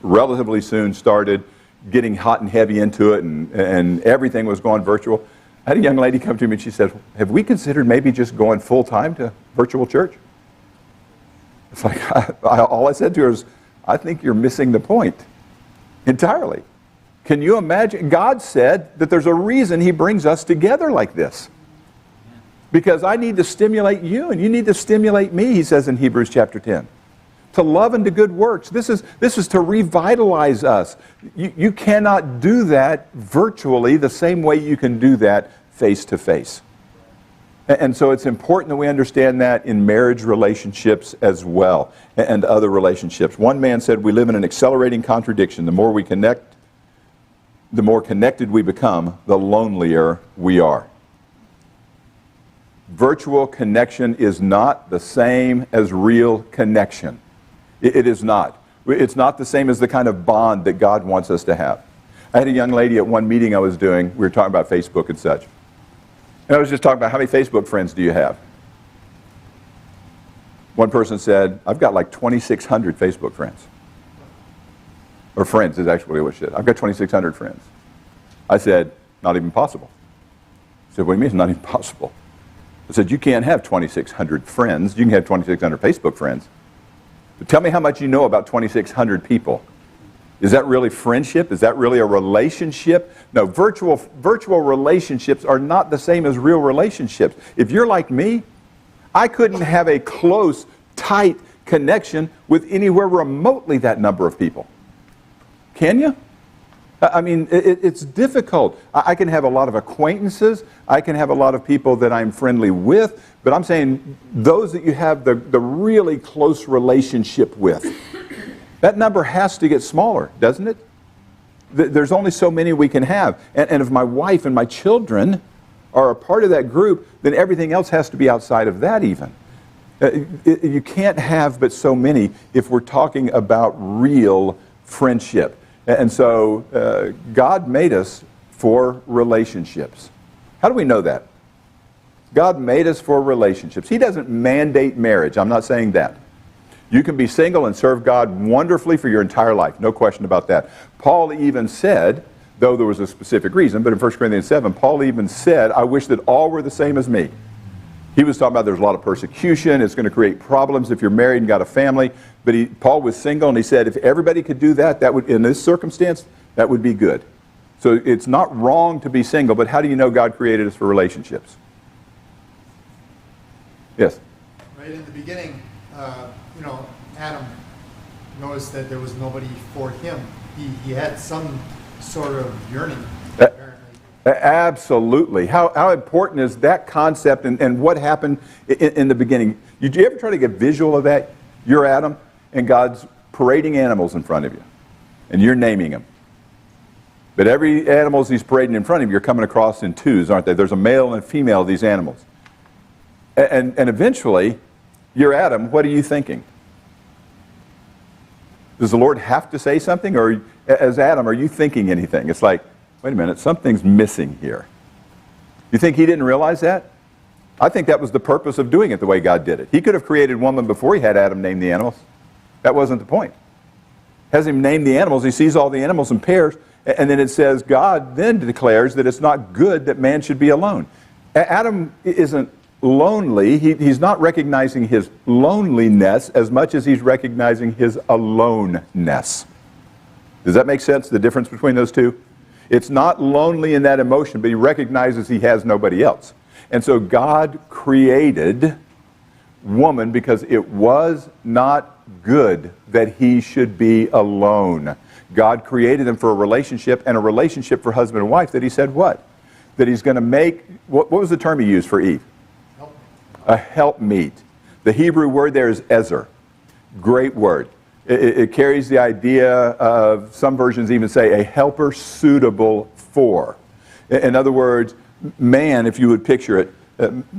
C: relatively soon started, getting hot and heavy into it, and everything was going virtual. I had a young lady come to me and she said, have we considered maybe just going full-time to virtual church? It's like, all I said to her is, I think you're missing the point entirely. Can you imagine? God said that there's a reason He brings us together like this. Because I need to stimulate you, and you need to stimulate me, He says in Hebrews chapter 10. To love and to good works. This is to revitalize us. You cannot do that virtually the same way you can do that face to face. And so it's important that we understand that in marriage relationships as well, and other relationships. One man said, we live in an accelerating contradiction. The more we connect, the more connected we become, the lonelier we are. Virtual connection is not the same as real connection. It is not. It's not the same as the kind of bond that God wants us to have. I had a young lady at one meeting I was doing, we were talking about Facebook and such. And I was just talking about, how many Facebook friends do you have? One person said, I've got like 2,600 Facebook friends. Or friends is actually what she said. I've got 2,600 friends. I said, not even possible. She said, what do you mean it's not even possible? I said, you can't have 2,600 friends. You can have 2,600 Facebook friends. But tell me how much you know about 2,600 people. Is that really friendship? Is that really a relationship? No, virtual relationships are not the same as real relationships. If you're like me, I couldn't have a close, tight connection with anywhere remotely that number of people. Can you? I mean, it's difficult. I can have a lot of acquaintances. I can have a lot of people that I'm friendly with. But I'm saying those that you have the really close relationship with, that number has to get smaller, doesn't it? There's only so many we can have. And if my wife and my children are a part of that group, then everything else has to be outside of that even. You can't have but so many if we're talking about real friendship. And so God made us for relationships. How do we know that? God made us for relationships. He doesn't mandate marriage. I'm not saying that. You can be single and serve God wonderfully for your entire life. No question about that. Paul even said, though there was a specific reason, but in 1 Corinthians 7, Paul even said, I wish that all were the same as me. He was talking about there's a lot of persecution. It's going to create problems if you're married and got a family. But Paul was single, and he said if everybody could do that, that would, in this circumstance, that would be good. So it's not wrong to be single, but how do you know God created us for relationships? Yes?
F: Right in the beginning, Adam noticed that there was nobody for him. He had some sort of yearning, apparently.
C: Absolutely. How important is that concept and what happened in the beginning? Did you ever try to get visual of that? You're Adam, and God's parading animals in front of you, and you're naming them. But every animal he's parading in front of you, you're coming across in twos, aren't they? There's a male and a female of these animals. And eventually, you're Adam, what are you thinking? Does the Lord have to say something? Or as Adam, are you thinking anything? It's like, wait a minute, something's missing here. You think he didn't realize that? I think that was the purpose of doing it the way God did it. He could have created woman before he had Adam name the animals. That wasn't the point. Has him name the animals, he sees all the animals in pairs, and then it says God then declares that it's not good that man should be alone. Adam isn't lonely. He's not recognizing his loneliness as much as he's recognizing his aloneness. Does that make sense, the difference between those two? It's not lonely in that emotion, but he recognizes he has nobody else. And so God created woman because it was not good that he should be alone. God created them for a relationship, and a relationship for husband and wife that he said what? That he's going to make, what was the term he used for Eve? A helpmeet. The Hebrew word there is ezer. Great word. It carries the idea of, some versions even say, a helper suitable for. In other words, man, if you would picture it,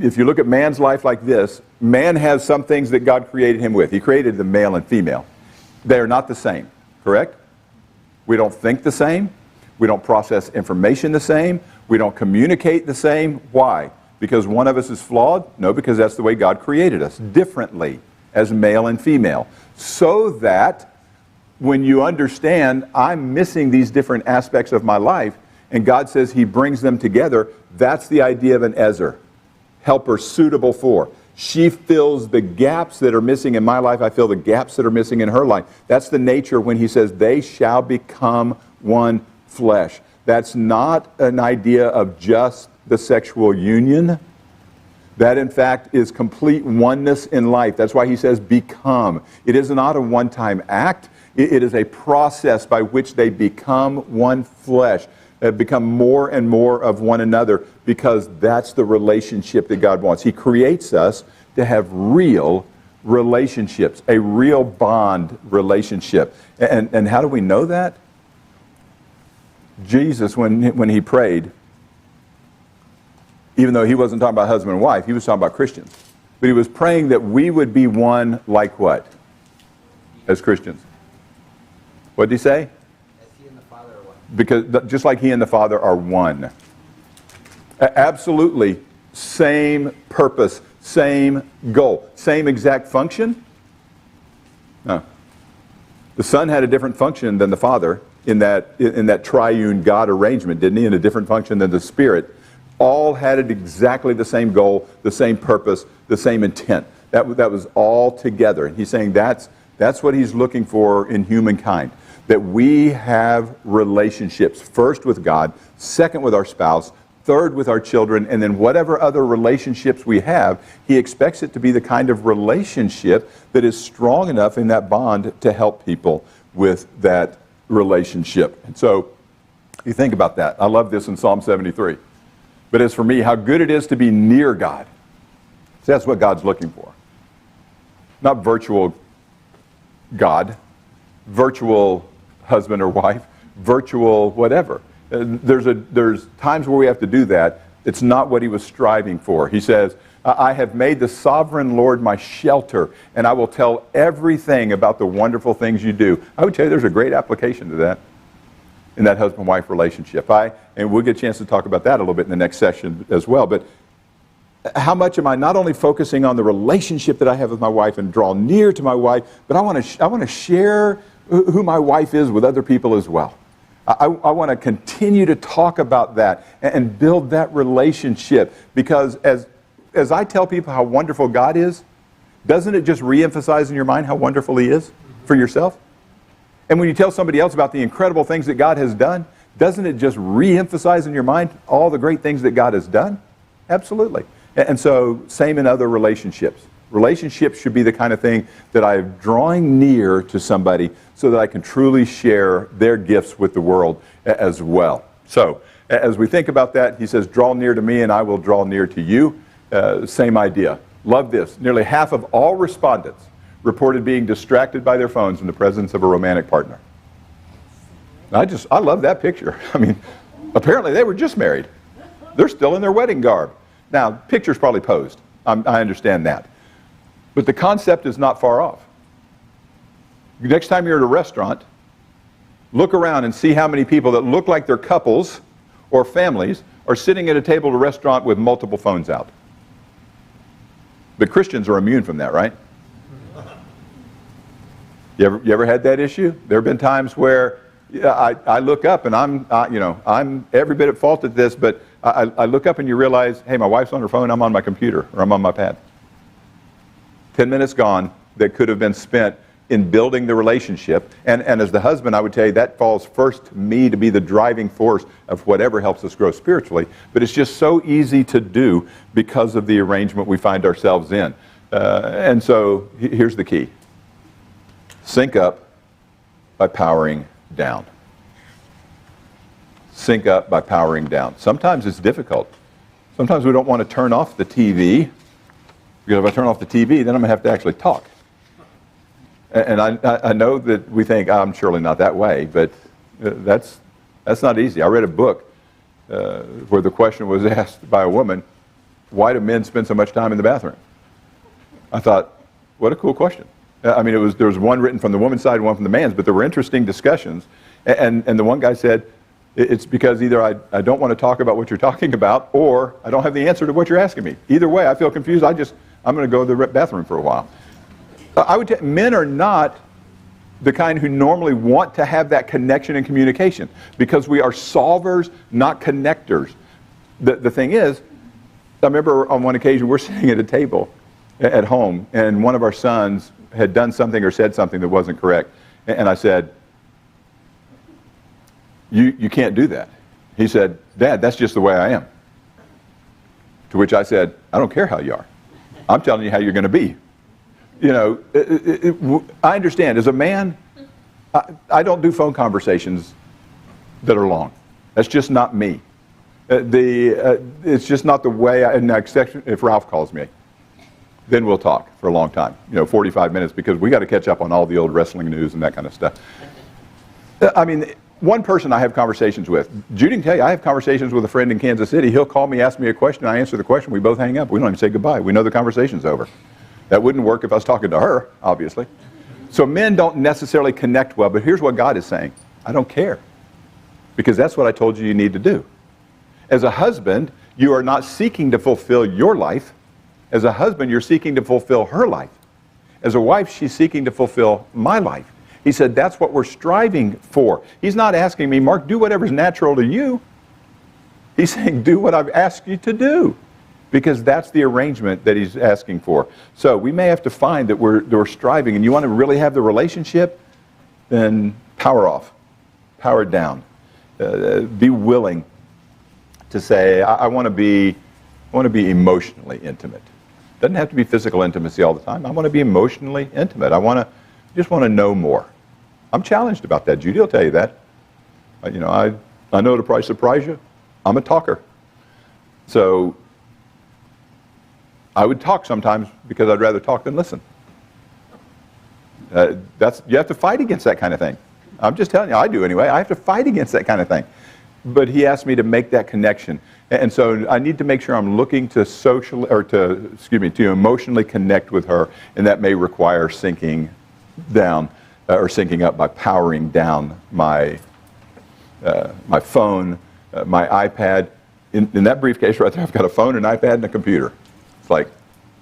C: if you look at man's life like this, man has some things that God created him with. He created the male and female. They are not the same, correct? We don't think the same. We don't process information the same. We don't communicate the same. Why? Because one of us is flawed? No, because that's the way God created us, differently, as male and female. So that when you understand, I'm missing these different aspects of my life, and God says he brings them together, that's the idea of an ezer, helper suitable for. She fills the gaps that are missing in my life. I fill the gaps that are missing in her life. That's the nature when he says, they shall become one flesh. That's not an idea of just the sexual union. That, in fact, is complete oneness in life. That's why he says become. It is not a one-time act. It is a process by which they become one flesh, become more and more of one another, because that's the relationship that God wants. He creates us to have real relationships, a real bond relationship. And how do we know that? Jesus, when he prayed, even though he wasn't talking about husband and wife, he was talking about Christians. But he was praying that we would be one like what? As Christians. What did he say?
G: As he and the Father are one.
C: Because just like he and the Father are one. Absolutely same purpose, same goal, same exact function? No. The Son had a different function than the Father in that triune God arrangement, didn't he? In a different function than the Spirit. All had it exactly the same goal, the same purpose, the same intent. That was all together. And he's saying that's what he's looking for in humankind. That we have relationships, first with God, second with our spouse, third with our children, and then whatever other relationships we have, he expects it to be the kind of relationship that is strong enough in that bond to help people with that relationship. And so you think about that. I love this in Psalm 73. But as for me, how good it is to be near God. So that's what God's looking for. Not virtual God, virtual husband or wife, virtual whatever. There's times where we have to do that It's not what he was striving for. He says, I have made the sovereign Lord my shelter, and I will tell everything about the wonderful things you do. I would tell you there's a great application to that in that husband-wife relationship. And we'll get a chance to talk about that a little bit in the next session as well. But how much am I not only focusing on the relationship that I have with my wife and draw near to my wife, but I want to share who my wife is with other people as well. I want to continue to talk about that and build that relationship, because as I tell people how wonderful God is, doesn't it just re-emphasize in your mind how wonderful He is for yourself? And when you tell somebody else about the incredible things that God has done, doesn't it just re-emphasize in your mind all the great things that God has done? Absolutely. And so, same in other relationships. Relationships should be the kind of thing that I'm drawing near to somebody so that I can truly share their gifts with the world as well. So, as we think about that, he says, draw near to me and I will draw near to you. Same idea. Love this. Nearly half of all respondents reported being distracted by their phones in the presence of a romantic partner. I love that picture. I mean, apparently they were just married. They're still in their wedding garb. Now, picture's probably posed. I understand that. But the concept is not far off. Next time you're at a restaurant, look around and see how many people that look like they're couples or families are sitting at a table at a restaurant with multiple phones out. But Christians are immune from that, right? You ever had that issue? There have been times where I look up and I'm every bit at fault at this, but I look up and you realize, hey, my wife's on her phone, I'm on my computer, or I'm on my pad. 10 minutes gone that could have been spent in building the relationship. And as the husband, I would tell you that falls first to me to be the driving force of whatever helps us grow spiritually. But it's just so easy to do because of the arrangement we find ourselves in. And so here's the key. Sync up by powering down. Sync up by powering down. Sometimes it's difficult. Sometimes we don't want to turn off the TV, because if I turn off the TV, then I'm going to have to actually talk. And I know that we think, I'm surely not that way, but that's not easy. I read a book where the question was asked by a woman, why do men spend so much time in the bathroom? I thought, what a cool question. I mean, there was one written from the woman's side and one from the man's, but there were interesting discussions. And the one guy said, it's because either I don't want to talk about what you're talking about, or I don't have the answer to what you're asking me. Either way, I feel confused. I'm going to go to the bathroom for a while. I would men are not the kind who normally want to have that connection and communication, because we are solvers, not connectors. The thing is, I remember on one occasion we're sitting at a table at home, and one of our sons had done something or said something that wasn't correct. And I said, you can't do that. He said, Dad, that's just the way I am. To which I said, I don't care how you are. I'm telling you how you're going to be. You know, I understand. As a man, I don't do phone conversations that are long. That's just not me. It's just not the way and if Ralph calls me, then we'll talk for a long time, 45 minutes, because we got to catch up on all the old wrestling news and that kind of stuff. I mean, one person I have conversations with, Judy can tell you, I have conversations with a friend in Kansas City. He'll call me, ask me a question, I answer the question, we both hang up. We don't even say goodbye. We know the conversation's over. That wouldn't work if I was talking to her, obviously. So men don't necessarily connect well, but here's what God is saying. I don't care, because that's what I told you need to do. As a husband, you are not seeking to fulfill your life. As a husband, you're seeking to fulfill her life. As a wife, she's seeking to fulfill my life. He said that's what we're striving for. He's not asking me, Mark, do whatever's natural to you. He's saying, do what I've asked you to do, because that's the arrangement that he's asking for. So we may have to find that we're striving, and you want to really have the relationship, then power off, power down. Be willing to say, I want to be emotionally intimate. Doesn't have to be physical intimacy all the time. I want to be emotionally intimate. I just want to know more. I'm challenged about that. Judy will tell you that. I know it'll probably surprise you. I'm a talker. So I would talk sometimes because I'd rather talk than listen. You have to fight against that kind of thing. I'm just telling you, I do anyway. I have to fight against that kind of thing. but he asked me to make that connection. And so I need to make sure I'm looking to to emotionally connect with her, and that may require syncing down or syncing up by powering down my phone, my iPad. In that briefcase right there, I've got a phone, an iPad, and a computer. It's like,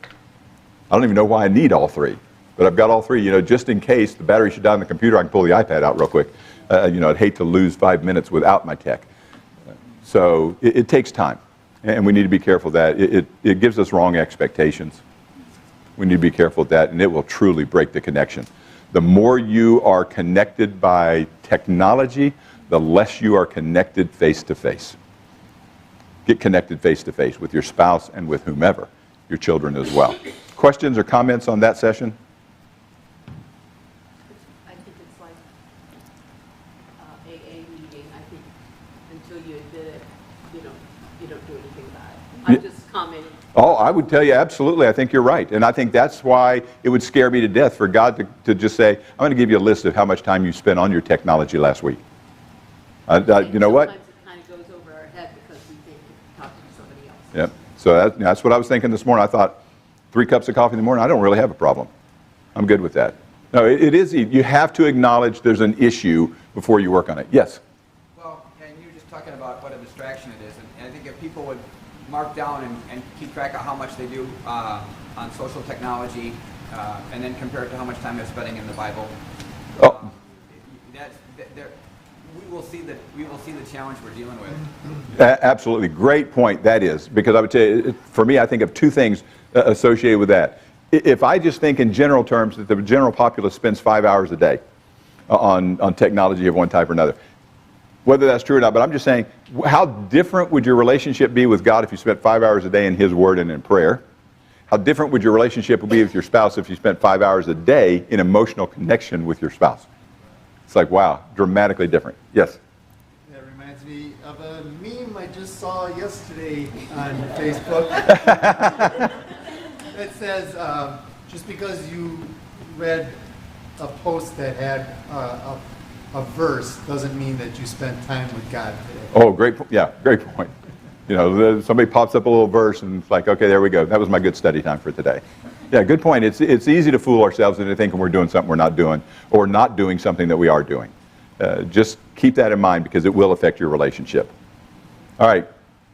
C: I don't even know why I need all three, but I've got all three, just in case the battery should die on the computer, I can pull the iPad out real quick. I'd hate to lose 5 minutes without my tech. So it takes time, and we need to be careful of that. It gives us wrong expectations. We need to be careful of that, and it will truly break the connection. The more you are connected by technology, the less you are connected face to face. Get connected face to face with your spouse and with whomever, your children as well. Questions or comments on that session?
B: I think it's like AA meeting. I think until you admit it, you don't do anything about it. I'm just commenting.
C: Oh, I would tell you absolutely. I think you're right. And I think that's why it would scare me to death for God to just say, I'm going to give you a list of how much time you spent on your technology last week. You know what?
B: Sometimes it kind of goes over our head because we think you're talking to somebody else.
C: Yep. So that's what I was thinking this morning. I thought 3 cups of coffee in the morning, I don't really have a problem. I'm good with that. No, it is, you have to acknowledge there's an issue before you work on it. Yes?
G: Well, and you were just talking about what a distraction it is, and I think if people would mark down and keep track of how much they do on social technology, and then compare it to how much time they're spending in the Bible,
C: Oh.
G: we will see the challenge we're dealing with.
C: Absolutely. Great point, that is. Because I would tell you, for me, I think of 2 things associated with that. If I just think in general terms that the general populace spends 5 hours a day on technology of one type or another, whether that's true or not, but I'm just saying, how different would your relationship be with God if you spent 5 hours a day in His Word and in prayer? How different would your relationship be with your spouse if you spent 5 hours a day in emotional connection with your spouse? It's like, wow, dramatically different. Yes?
F: That reminds me of a meme I just saw yesterday on Facebook. It says, just because you read a post that had a verse doesn't mean that you spent time with God today.
C: Oh, great point. Somebody pops up a little verse and it's like, okay, there we go. That was my good study time for today. Yeah, good point. It's easy to fool ourselves into thinking we're doing something we're not doing, or not doing something that we are doing. Just keep that in mind because it will affect your relationship. All right,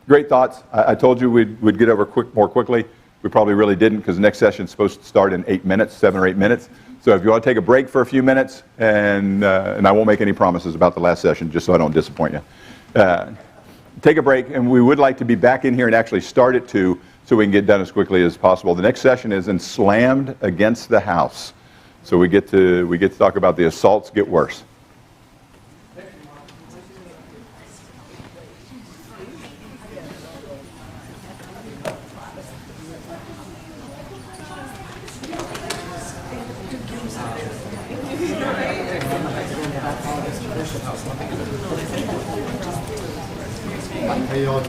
C: great thoughts. I told you we'd get over more quickly. We probably really didn't because the next session is supposed to start in 8 minutes, 7 or 8 minutes. So if you want to take a break for a few minutes, and I won't make any promises about the last session just so I don't disappoint you. Take a break, and we would like to be back in here and actually start at 2 so we can get done as quickly as possible. The next session is in Slammed Against the House. So we get to talk about the assaults get worse.
F: Hey, y'all.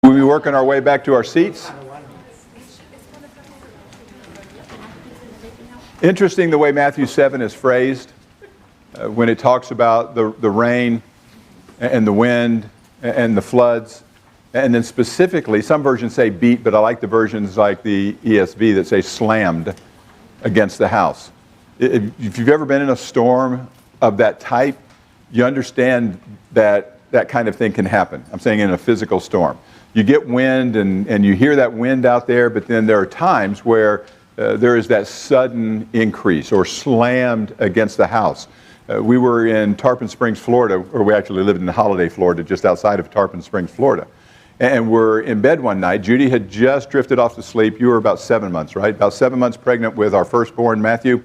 C: We'll be working our way back to our seats. Interesting the way Matthew 7 is phrased when it talks about the rain and the wind and the floods. And then specifically, some versions say beat, but I like the versions like the ESV that say slammed against the house. If you've ever been in a storm of that type, you understand that that kind of thing can happen. I'm saying in a physical storm. You get wind and you hear that wind out there, but then there are times where there is that sudden increase or slammed against the house. We were in Tarpon Springs, Florida, or we actually lived in Holiday, Florida, just outside of Tarpon Springs, Florida. And we're in bed one night. Judy had just drifted off to sleep. You were about 7 months, right? About 7 months pregnant with our firstborn, Matthew.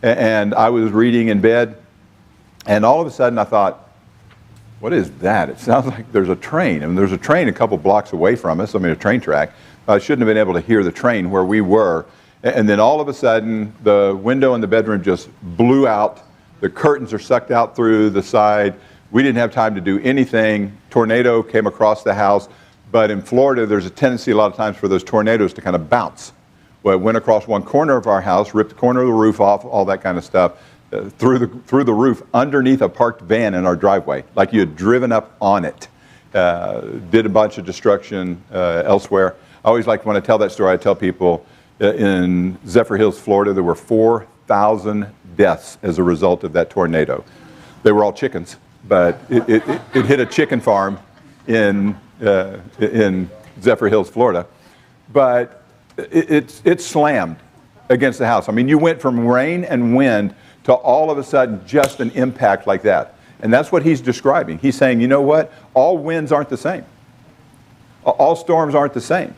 C: And I was reading in bed. And all of a sudden I thought, what is that? It sounds like there's a train. And there's a train a couple blocks away from us, a train track. I shouldn't have been able to hear the train where we were. And then all of a sudden, the window in the bedroom just blew out. The curtains are sucked out through the side. We didn't have time to do anything. Tornado came across the house. But in Florida, there's a tendency a lot of times for those tornadoes to kind of bounce. Well, it went across one corner of our house, ripped the corner of the roof off, all that kind of stuff, through the roof underneath a parked van in our driveway, like you had driven up on it. Did a bunch of destruction elsewhere. I always like when I tell that story, I tell people in Zephyr Hills, Florida, there were 4,000 deaths as a result of that tornado. They were all chickens, but it hit a chicken farm in Zephyr Hills, Florida. But it slammed against the house. I mean, you went from rain and wind to all of a sudden just an impact like that. And that's what he's describing. He's saying, you know what? All winds aren't the same. All storms aren't the same.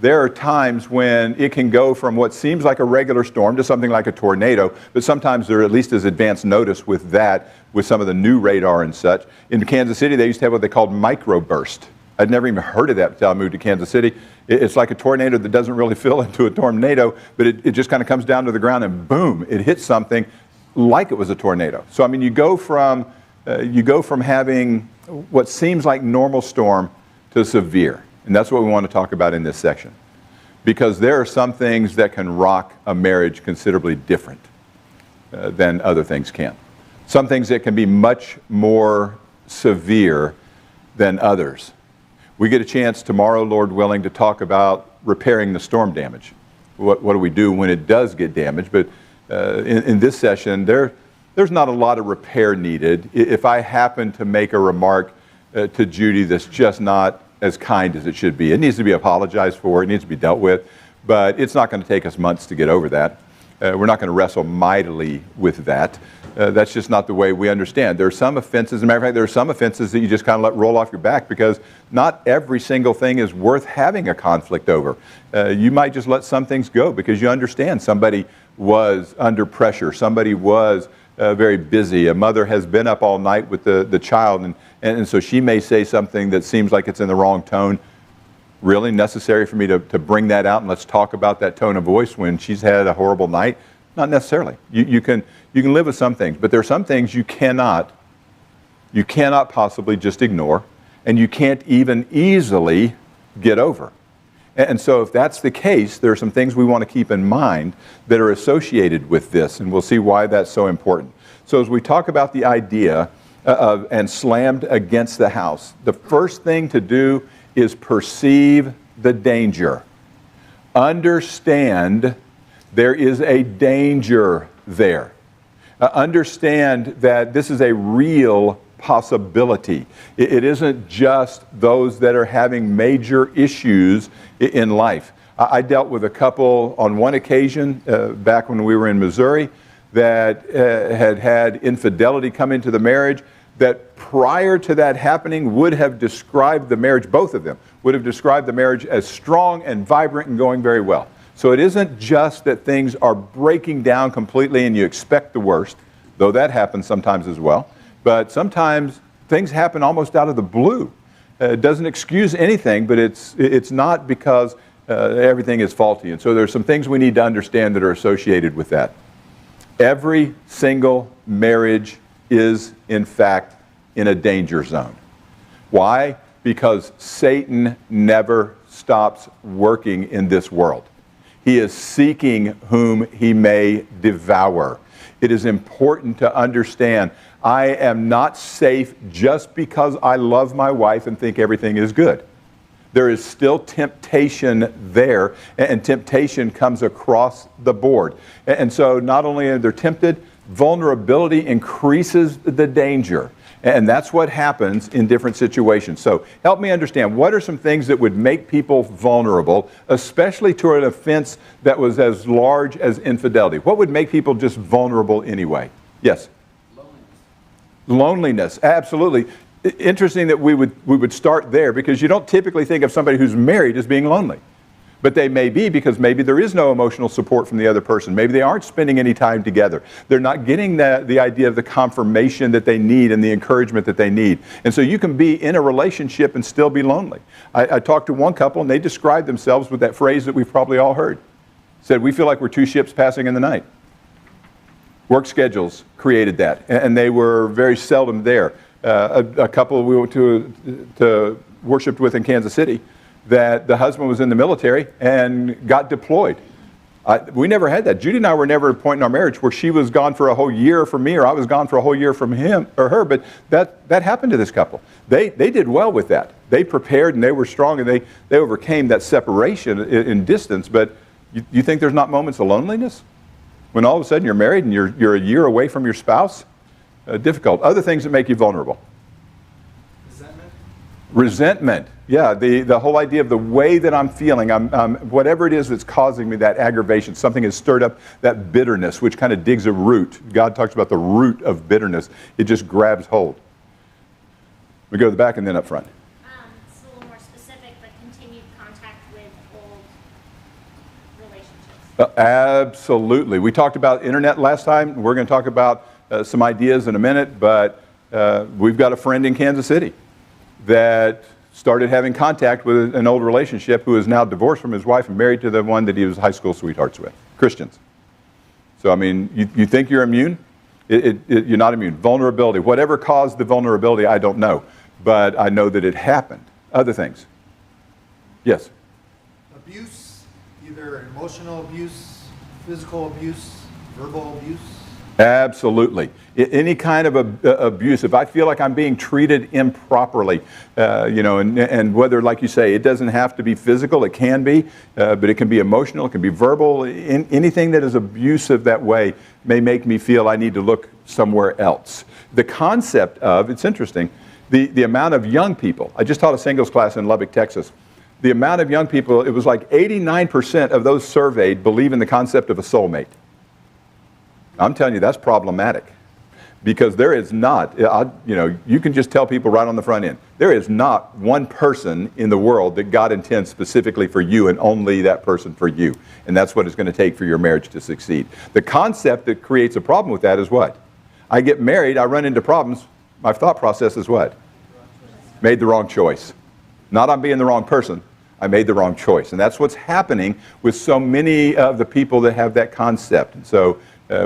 C: There are times when it can go from what seems like a regular storm to something like a tornado, but sometimes there at least is advance notice with that, with some of the new radar and such. In Kansas City, they used to have what they called microburst. I'd never even heard of that until I moved to Kansas City. It's like a tornado that doesn't really fill into a tornado, but it just kind of comes down to the ground and boom, it hits something like it was a tornado. So I mean, you go from having what seems like normal storm to severe. And that's what we want to talk about in this section. Because there are some things that can rock a marriage considerably different than other things can. Some things that can be much more severe than others. We get a chance tomorrow, Lord willing, to talk about repairing the storm damage. What do we do when it does get damaged? But in this session, there's not a lot of repair needed. If I happen to make a remark to Judy that's just not as kind as it should be, it needs to be apologized for, it needs to be dealt with, but it's not going to take us months to get over that. We're not going to wrestle mightily with that. That's just not the way we understand. There are some offenses, as a matter of fact, there are some offenses that you just kind of let roll off your back because not every single thing is worth having a conflict over. You might just let some things go because you understand somebody was under pressure, somebody was very busy. A mother has been up all night with the child, and so she may say something that seems like it's in the wrong tone. Really necessary for me to bring that out and let's talk about that tone of voice when she's had a horrible night? Not necessarily. You can live with some things, but there are some things you cannot possibly just ignore, and you can't even easily get over. And so if that's the case, there are some things we want to keep in mind that are associated with this, and we'll see why that's so important. So as we talk about the idea of and slammed against the house, the first thing to do is perceive the danger. Understand there is a danger there. Understand that this is a real possibility. It isn't just those that are having major issues in life. I dealt with a couple on one occasion back when we were in Missouri that had infidelity come into the marriage that prior to that happening would have described the marriage, both of them, would have described the marriage as strong and vibrant and going very well. So it isn't just that things are breaking down completely and you expect the worst, though that happens sometimes as well. But sometimes things happen almost out of the blue. It doesn't excuse anything, but it's not because everything is faulty. And so there's some things we need to understand that are associated with that. Every single marriage is, in fact, in a danger zone. Why? Because Satan never stops working in this world. He is seeking whom he may devour. It is important to understand I am not safe just because I love my wife and think everything is good. There is still temptation there, and temptation comes across the board. And so not only are they tempted, vulnerability increases the danger. And that's what happens in different situations. So help me understand, what are some things that would make people vulnerable, especially to an offense that was as large as infidelity? What would make people just vulnerable anyway? Yes? Loneliness, absolutely. Interesting that we would start there, because you don't typically think of somebody who's married as being lonely. But they may be, because maybe there is no emotional support from the other person. Maybe they aren't spending any time together. They're not getting the idea of the confirmation that they need and the encouragement that they need. And so you can be in a relationship and still be lonely. I talked to one couple, and they described themselves with that phrase that we've probably all heard. Said, we feel like we're two ships passing in the night. Work schedules created that, and they were very seldom there. A couple we went to worshiped with in Kansas City, that the husband was in the military and got deployed. We never had that. Judy and I were never at a point in our marriage where she was gone for a whole year from me, or I was gone for a whole year from him or her, but that happened to this couple. They did well with that. They prepared and they were strong, and they overcame that separation in distance. But you think there's not moments of loneliness? When all of a sudden you're married and you're a year away from your spouse? Difficult. Other things that make you vulnerable. Resentment. Yeah, the whole idea of the way that I'm feeling, whatever it is that's causing me that aggravation, something has stirred up that bitterness, which kind of digs a root. God talks about the root of bitterness. It just grabs hold. We go to the back and then up front.
D: It's a little more specific, but continued contact with old relationships.
C: Absolutely. We talked about internet last time. We're going to talk about some ideas in a minute, but we've got a friend in Kansas City that started having contact with an old relationship, who is now divorced from his wife and married to the one that he was high school sweethearts with. Christians. So, I mean, you think you're immune? You're not immune. Vulnerability. Whatever caused the vulnerability, I don't know. But I know that it happened. Other things? Yes?
F: Abuse, either emotional abuse, physical abuse, verbal abuse.
C: Absolutely. Any kind of abuse, if I feel like I'm being treated improperly, and whether, like you say, it doesn't have to be physical, it can be, but it can be emotional, it can be verbal. Anything that is abusive that way may make me feel I need to look somewhere else. The concept of, it's interesting, the amount of young people, I just taught a singles class in Lubbock, Texas. The amount of young people, it was like 89% of those surveyed believe in the concept of a soulmate. I'm telling you, that's problematic, because there is not, you can just tell people right on the front end, there is not one person in the world that God intends specifically for you, and only that person for you. And that's what it's going to take for your marriage to succeed. The concept that creates a problem with that is what? I get married, I run into problems, my thought process is what? Made the wrong choice. Not I'm being the wrong person, I made the wrong choice. And that's what's happening with so many of the people that have that concept. And so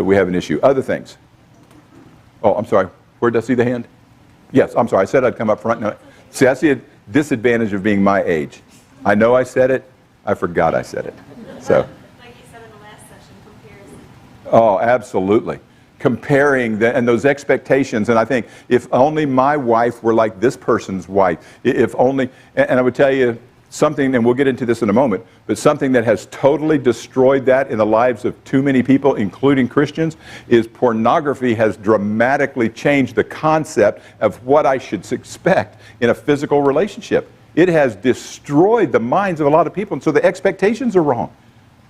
C: we have an issue. Other things? Oh, I'm sorry. Where did I see the hand? Yes, I'm sorry. I said I'd come up front. No. See, I see a disadvantage of being my age. I know I said it. I forgot I said it. So.
E: Like you said in the last session, comparison.
C: Oh, absolutely. Comparing and those expectations. And I think if only my wife were like this person's wife, if only, and I would tell you, something, and we'll get into this in a moment, but something that has totally destroyed that in the lives of too many people, including Christians, is pornography has dramatically changed the concept of what I should expect in a physical relationship. It has destroyed the minds of a lot of people, and so the expectations are wrong.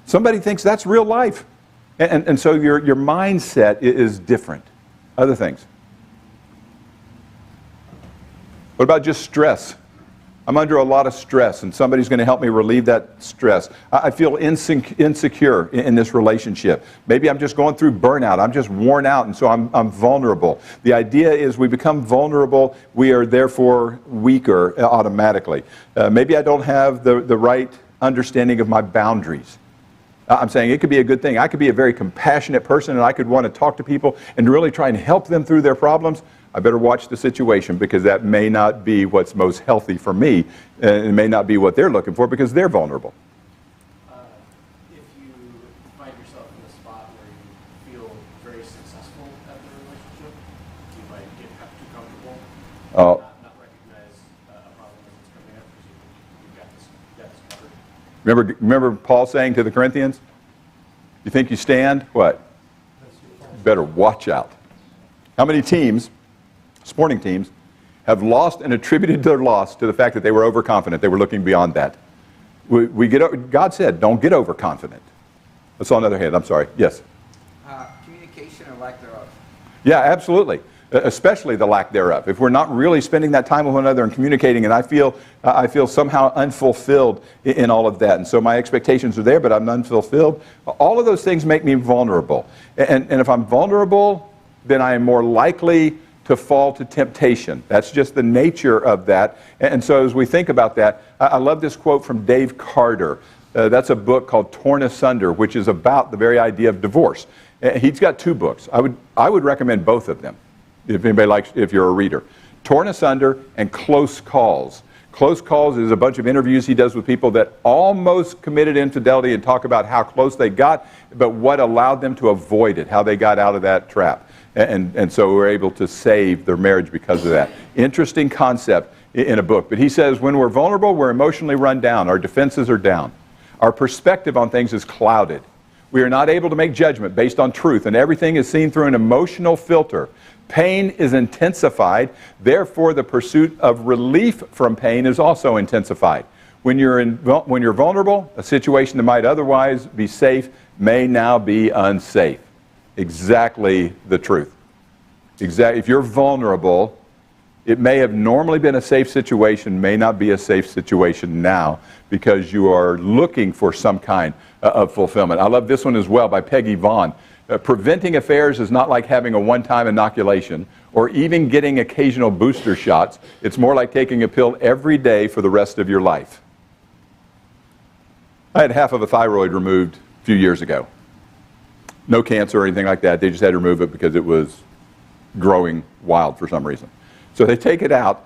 C: Somebody thinks that's real life. And so your mindset is different. Other things? What about just stress? I'm under a lot of stress, and somebody's going to help me relieve that stress. I feel insecure in this relationship. Maybe I'm just going through burnout. I'm just worn out, and so I'm vulnerable. The idea is we become vulnerable, we are therefore weaker automatically. Maybe I don't have the right understanding of my boundaries. I'm saying it could be a good thing. I could be a very compassionate person, and I could want to talk to people and really try and help them through their problems. I better watch the situation because that may not be what's most healthy for me, and it may not be what they're looking for because they're vulnerable.
H: If you find yourself in a spot where you feel very successful at the relationship, you might get too comfortable, not recognize a problem as it's coming up because you've got this covered.
C: Remember Paul saying to the Corinthians, you think you stand? What? Better watch out. How many teams, sporting teams, have lost and attributed their loss to the fact that they were overconfident? They were looking beyond that. God said, don't get overconfident. That's on the other hand. I'm sorry. Yes?
G: Communication or lack thereof.
C: Yeah, absolutely. Especially the lack thereof. If we're not really spending that time with one another and communicating, and I feel somehow unfulfilled in all of that, and so my expectations are there, but I'm unfulfilled, all of those things make me vulnerable. And if I'm vulnerable, then I am more likely to fall to temptation. That's just the nature of that. And so as we think about that, I love this quote from Dave Carter. That's a book called Torn Asunder, which is about the very idea of divorce. He's got 2 books. I would recommend both of them, if anybody likes, if you're a reader. Torn Asunder and Close Calls. Close Calls is a bunch of interviews he does with people that almost committed infidelity and talk about how close they got, but what allowed them to avoid it, how they got out of that trap. And so we're able to save their marriage because of that. Interesting concept in a book. But he says when we're vulnerable, we're emotionally run down. Our defenses are down. Our perspective on things is clouded. We are not able to make judgment based on truth, and everything is seen through an emotional filter. Pain is intensified, therefore the pursuit of relief from pain is also intensified. When you're vulnerable, a situation that might otherwise be safe may now be unsafe. Exactly the truth. If you're vulnerable, it may have normally been a safe situation, may not be a safe situation now because you are looking for some kind of fulfillment. I love this one as well by Peggy Vaughn. Preventing affairs is not like having a one-time inoculation or even getting occasional booster shots. It's more like taking a pill every day for the rest of your life. I had half of a thyroid removed a few years ago. No cancer or anything like that. They just had to remove it because it was growing wild for some reason. So they take it out.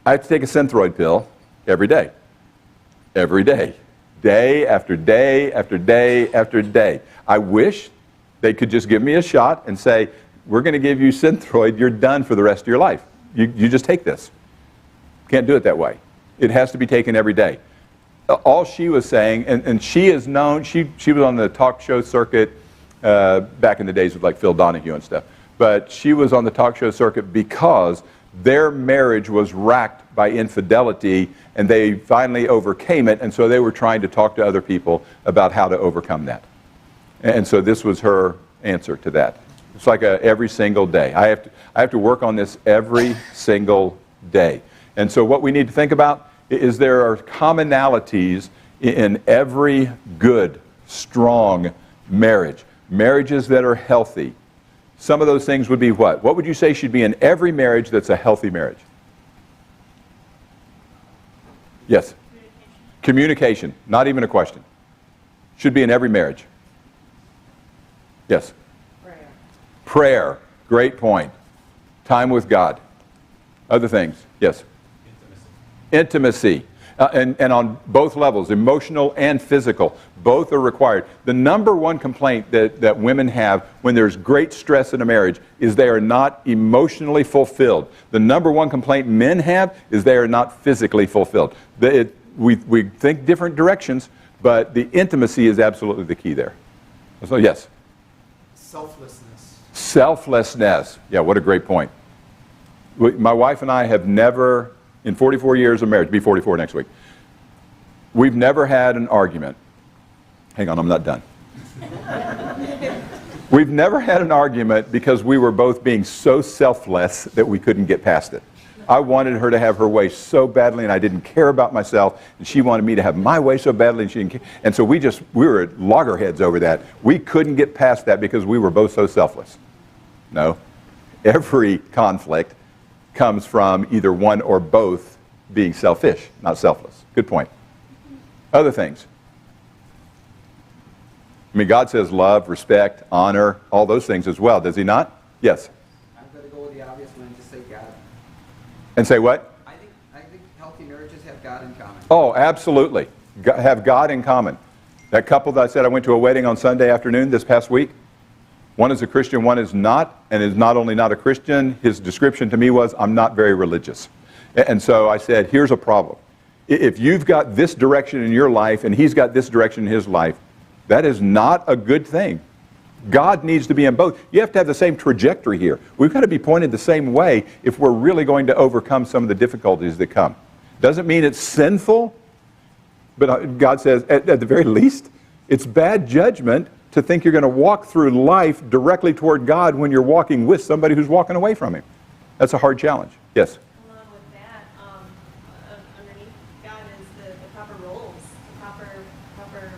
C: I have to take a Synthroid pill every day. Every day. Day after day after day after day. I wish they could just give me a shot and say, we're going to give you Synthroid, you're done for the rest of your life. You just take this. Can't do it that way. It has to be taken every day. All she was saying, and she is known, she was on the talk show circuit back in the days with like Phil Donahue and stuff, but she was on the talk show circuit because their marriage was racked by infidelity and they finally overcame it, and so they were trying to talk to other people about how to overcome that. And so this was her answer to that. It's like every single day. I have to work on this every single day. And so what we need to think about is there are commonalities in every good, strong marriage. Marriages that are healthy. Some of those things would be what? What would you say should be in every marriage that's a healthy marriage? Yes? Communication. Not even a question. Should be in every marriage. Yes?
B: Prayer.
C: Prayer. Great point. Time with God. Other things. Yes? Intimacy. And on both levels, emotional and physical, both are required. The number one complaint that women have when there's great stress in a marriage is they are not emotionally fulfilled. The number one complaint men have is they are not physically fulfilled. We think different directions, but the intimacy is absolutely the key there. So yes?
F: Selflessness.
C: Selflessness. Yeah, what a great point. My wife and I have never, in 44 years of marriage, be 44 next week, we've never had an argument. Hang on, I'm not done. We've never had an argument because we were both being so selfless that we couldn't get past it. I wanted her to have her way so badly, and I didn't care about myself, and she wanted me to have my way so badly, and she didn't care. And so we were at loggerheads over that. We couldn't get past that because we were both so selfless. No. Every conflict comes from either one or both being selfish, not selfless. Good point. Other things. I mean, God says love, respect, honor, all those things as well, does he not? Yes.
G: I'm going to go with the obvious one and just
C: And say what?
G: I think healthy marriages have God in common.
C: Oh, absolutely. Have God in common. That couple that I said I went to a wedding on Sunday afternoon this past week, one is a Christian, one is not, and is not only not a Christian, his description to me was, I'm not very religious. And so I said, here's a problem. If you've got this direction in your life and he's got this direction in his life, that is not a good thing. God needs to be in both. You have to have the same trajectory here. We've got to be pointed the same way if we're really going to overcome some of the difficulties that come. Doesn't mean it's sinful, but God says, at the very least, it's bad judgment to think you're going to walk through life directly toward God when you're walking with somebody who's walking away from Him. That's a hard challenge. Yes?
E: Along with that, underneath God is the proper roles, the proper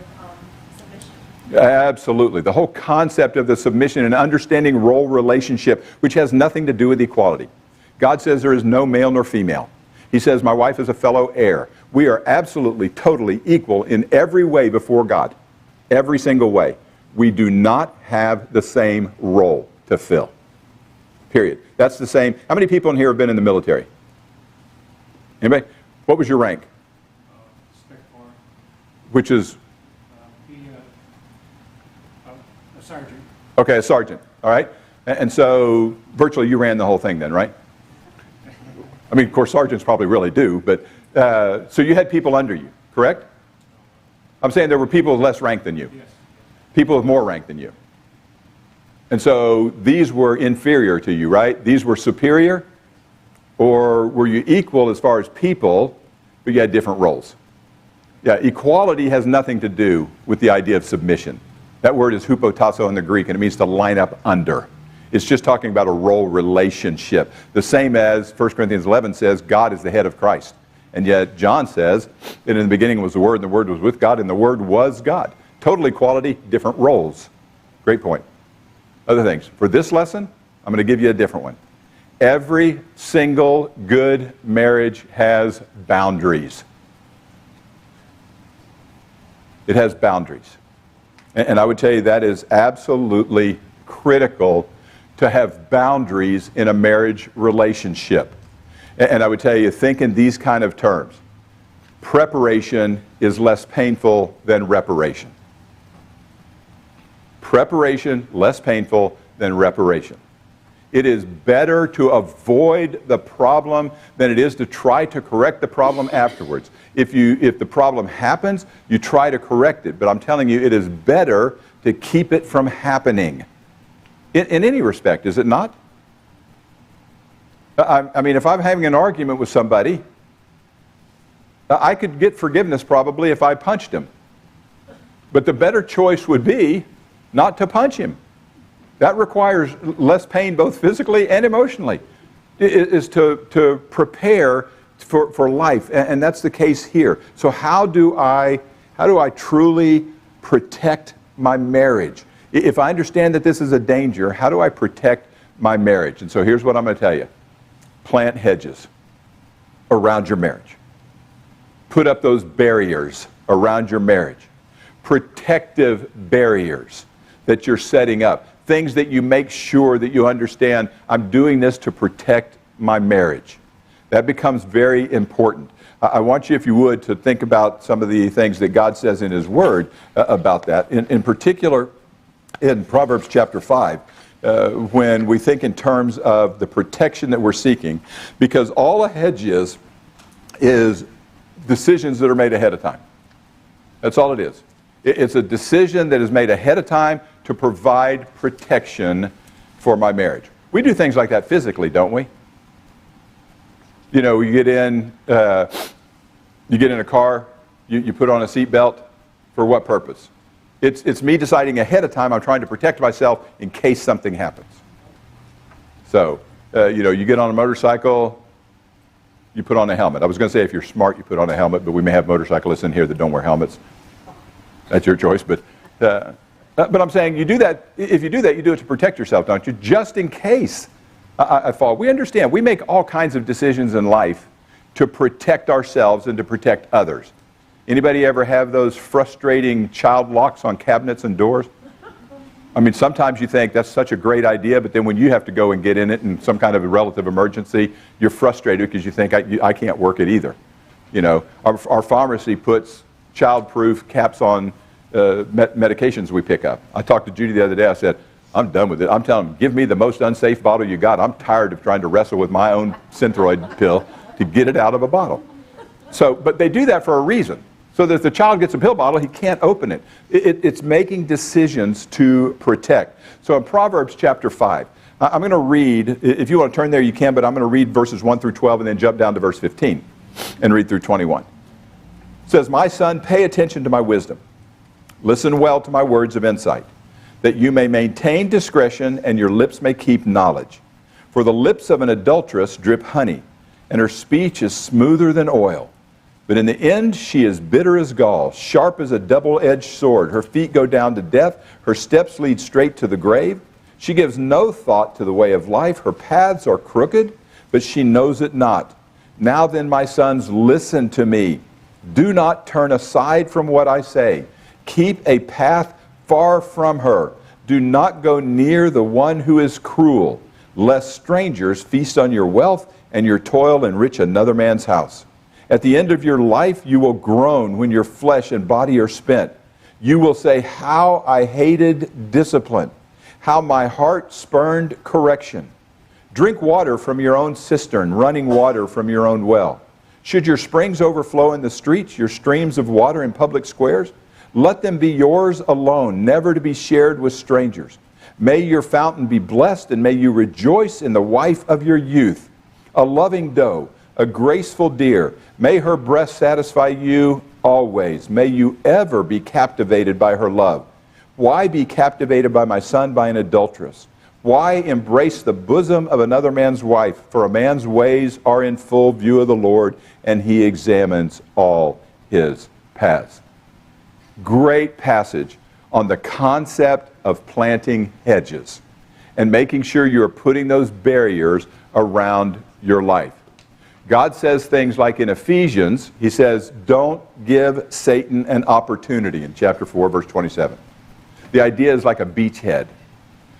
E: submission.
C: Absolutely. The whole concept of the submission and understanding role relationship, which has nothing to do with equality. God says there is no male nor female. He says, my wife is a fellow heir. We are absolutely, totally equal in every way before God. Every single way. We do not have the same role to fill. Period. That's the same. How many people in here have been in the military? Anybody? What was your rank?
H: Spec Corps,
C: Which is?
H: a sergeant.
C: Okay, a sergeant. All right. And so virtually you ran the whole thing then, right? I mean, of course, sergeants probably really do, but so you had people under you, correct? I'm saying there were people with less rank than you.
H: Yes.
C: People with more rank than you. And so these were inferior to you, right? These were superior? Or were you equal as far as people, but you had different roles? Yeah, equality has nothing to do with the idea of submission. That word is hupotasso in the Greek, and it means to line up under. It's just talking about a role relationship. The same as 1 Corinthians 11 says, God is the head of Christ. And yet John says that in the beginning was the Word, and the Word was with God, and the Word was God. Total equality, different roles. Great point. Other things. For this lesson, I'm going to give you a different one. Every single good marriage has boundaries. It has boundaries. And I would tell you that is absolutely critical to have boundaries in a marriage relationship. And I would tell you, think in these kind of terms. Preparation is less painful than reparation. Preparation, less painful than reparation. It is better to avoid the problem than it is to try to correct the problem afterwards. If the problem happens, you try to correct it. But I'm telling you, it is better to keep it from happening. In any respect, is it not? I mean, if I'm having an argument with somebody, I could get forgiveness probably if I punched him. But the better choice would be not to punch him. That requires less pain both physically and emotionally, is to prepare for life. And that's the case here. So how do I truly protect my marriage? If I understand that this is a danger, how do I protect my marriage? And so here's what I'm going to tell you. Plant hedges around your marriage. Put up those barriers around your marriage. Protective barriers that you're setting up. Things that you make sure that you understand, I'm doing this to protect my marriage. That becomes very important. I want you, if you would, to think about some of the things that God says in His Word about that. In particular, in Proverbs chapter 5, when we think in terms of the protection that we're seeking, because all a hedge is decisions that are made ahead of time. That's all it is. It's a decision that is made ahead of time to provide protection for my marriage. We do things like that physically, don't we? You know, you get in a car, you put on a seatbelt. For what purpose? It's me deciding ahead of time I'm trying to protect myself in case something happens. So, you get on a motorcycle, you put on a helmet. I was going to say if you're smart, you put on a helmet, but we may have motorcyclists in here that don't wear helmets. That's your choice, but I'm saying you do that. If you do that, you do it to protect yourself, don't you? Just in case I fall. We understand. We make all kinds of decisions in life to protect ourselves and to protect others. Anybody ever have those frustrating child locks on cabinets and doors? I mean, sometimes you think that's such a great idea, but then when you have to go and get in it in some kind of a relative emergency, you're frustrated because you think, I can't work it either. You know, our pharmacy puts child-proof caps on medications we pick up. I talked to Judy the other day. I said, I'm done with it. I'm telling them, give me the most unsafe bottle you got. I'm tired of trying to wrestle with my own Synthroid pill to get it out of a bottle. So, but they do that for a reason. So that if the child gets a pill bottle, he can't open it. It's making decisions to protect. So in Proverbs chapter 5, I'm going to read, if you want to turn there you can, but I'm going to read verses 1 through 12 and then jump down to verse 15 and read through 21. It says, my son, pay attention to my wisdom. Listen well to my words of insight, that you may maintain discretion and your lips may keep knowledge. For the lips of an adulteress drip honey, and her speech is smoother than oil. But in the end she is bitter as gall, sharp as a double-edged sword. Her feet go down to death, her steps lead straight to the grave. She gives no thought to the way of life. Her paths are crooked, but she knows it not. Now then, my sons, listen to me. Do not turn aside from what I say. Keep a path far from her. Do not go near the one who is cruel, lest strangers feast on your wealth and your toil enrich another man's house. At the end of your life you will groan when your flesh and body are spent. You will say, how I hated discipline, how my heart spurned correction. Drink water from your own cistern, running water from your own well. Should your springs overflow in the streets, your streams of water in public squares? Let them be yours alone, never to be shared with strangers. May your fountain be blessed, and may you rejoice in the wife of your youth. A loving doe, a graceful deer, may her breast satisfy you always. May you ever be captivated by her love. Why be captivated by my son, by an adulteress? Why embrace the bosom of another man's wife? For a man's ways are in full view of the Lord, and he examines all his paths. Great passage on the concept of planting hedges and making sure you're putting those barriers around your life. God says things like in Ephesians, he says, don't give Satan an opportunity in chapter 4, verse 27. The idea is like a beachhead.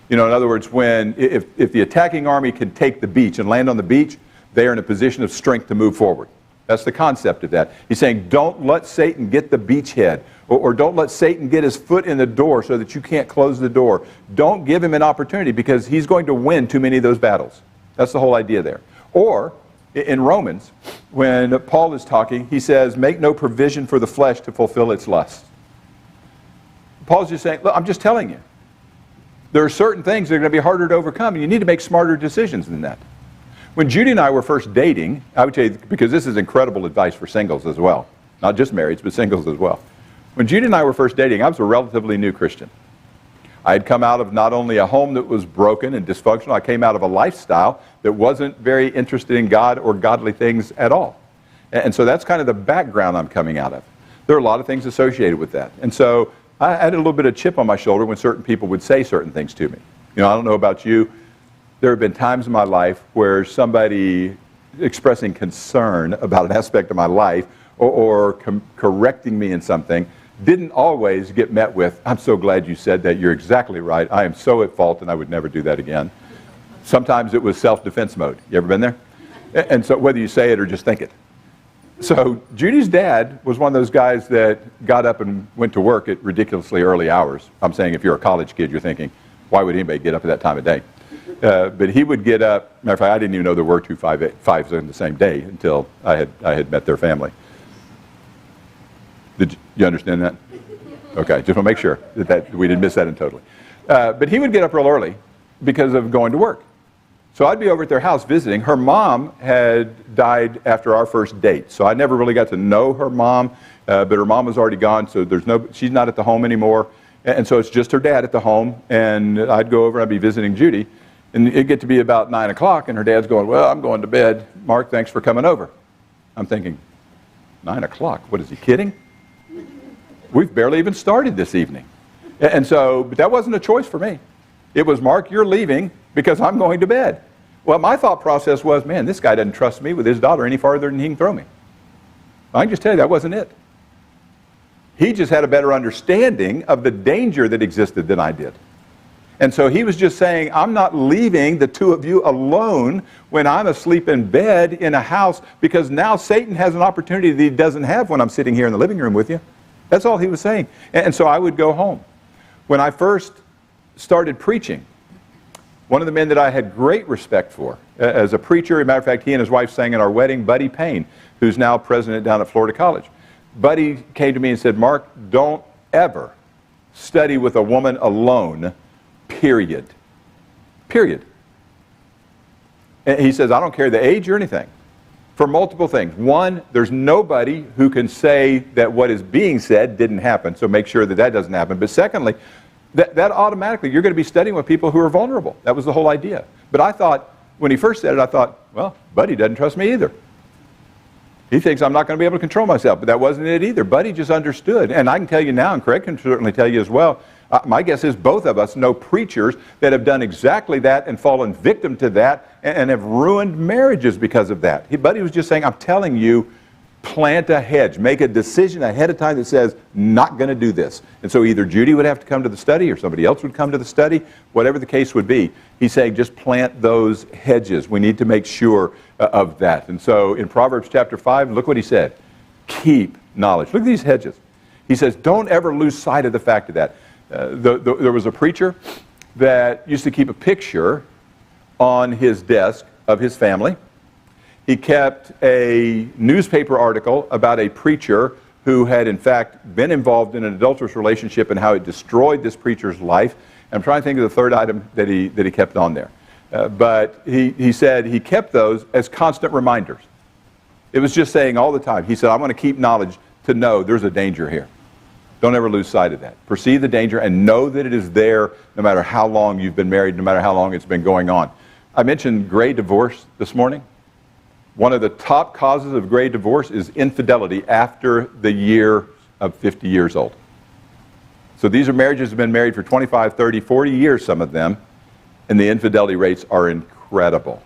C: You know, in other words, if the attacking army can take the beach and land on the beach, they are in a position of strength to move forward. That's the concept of that. He's saying, don't let Satan get the beachhead, or don't let Satan get his foot in the door so that you can't close the door. Don't give him an opportunity because he's going to win too many of those battles. That's the whole idea there. Or, in Romans, when Paul is talking, he says, make no provision for the flesh to fulfill its lusts. Paul's just saying, look, I'm just telling you. There are certain things that are going to be harder to overcome, and you need to make smarter decisions than that. When Judy and I were first dating, I would tell you, because this is incredible advice for singles as well, not just marrieds, but singles as well. When Judy and I were first dating, I was a relatively new Christian. I had come out of not only a home that was broken and dysfunctional, I came out of a lifestyle that wasn't very interested in God or godly things at all. And so that's kind of the background I'm coming out of. There are a lot of things associated with that. And so I had a little bit of chip on my shoulder when certain people would say certain things to me. You know, I don't know about you. There have been times in my life where somebody expressing concern about an aspect of my life or correcting me in something didn't always get met with, I'm so glad you said that, you're exactly right, I am so at fault and I would never do that again. Sometimes it was self-defense mode. You ever been there? And so whether you say it or just think it. So Judy's dad was one of those guys that got up and went to work at ridiculously early hours. I'm saying if you're a college kid, you're thinking, why would anybody get up at that time of day? But he would get up. Matter of fact, I didn't even know there were two fives in the same day until I had met their family. Did you understand that? Okay, just want to make sure that we didn't miss that in totally. But he would get up real early because of going to work. So I'd be over at their house visiting. Her mom had died after our first date, so I never really got to know her mom. But her mom was already gone, so she's not at the home anymore. And so it's just her dad at the home, and I'd go over and I'd be visiting Judy. And it'd get to be about 9 o'clock, and her dad's going, well, I'm going to bed. Mark, thanks for coming over. I'm thinking, 9 o'clock? What, is he kidding? We've barely even started this evening. And so, but that wasn't a choice for me. It was, Mark, you're leaving because I'm going to bed. Well, my thought process was, man, this guy doesn't trust me with his daughter any farther than he can throw me. I can just tell you that wasn't it. He just had a better understanding of the danger that existed than I did. And so he was just saying, I'm not leaving the two of you alone when I'm asleep in bed in a house, because now Satan has an opportunity that he doesn't have when I'm sitting here in the living room with you. That's all he was saying. And so I would go home. When I first started preaching, one of the men that I had great respect for as a preacher, as a matter of fact, he and his wife sang in our wedding, Buddy Payne, who's now president down at Florida College. Buddy came to me and said, Mark, don't ever study with a woman alone, period. Period. And he says, I don't care the age or anything, for multiple things. One, there's nobody who can say that what is being said didn't happen, so make sure that that doesn't happen. But secondly, that automatically, you're going to be studying with people who are vulnerable. That was the whole idea. But I thought, when he first said it, I thought, well, Buddy doesn't trust me either. He thinks I'm not going to be able to control myself, but that wasn't it either. Buddy just understood. And I can tell you now, and Craig can certainly tell you as well, my guess is both of us know preachers that have done exactly that and fallen victim to that and have ruined marriages because of that. Buddy was just saying, I'm telling you, plant a hedge. Make a decision ahead of time that says, not going to do this. And so either Judy would have to come to the study or somebody else would come to the study, whatever the case would be. He's saying just plant those hedges. We need to make sure of that. And so in Proverbs chapter 5, look what he said. Keep knowledge. Look at these hedges. He says, don't ever lose sight of the fact of that. There was a preacher that used to keep a picture on his desk of his family. He kept a newspaper article about a preacher who had in fact been involved in an adulterous relationship and how it destroyed this preacher's life. And I'm trying to think of the third item that he kept on there. But he said he kept those as constant reminders. It was just saying all the time. He said, I want to keep knowledge to know there's a danger here. Don't ever lose sight of that. Perceive the danger and know that it is there no matter how long you've been married, no matter how long it's been going on. I mentioned gray divorce this morning. One of the top causes of gray divorce is infidelity after the year of 50 years old. So these are marriages that have been married for 25, 30, 40 years, some of them, and the infidelity rates are incredible.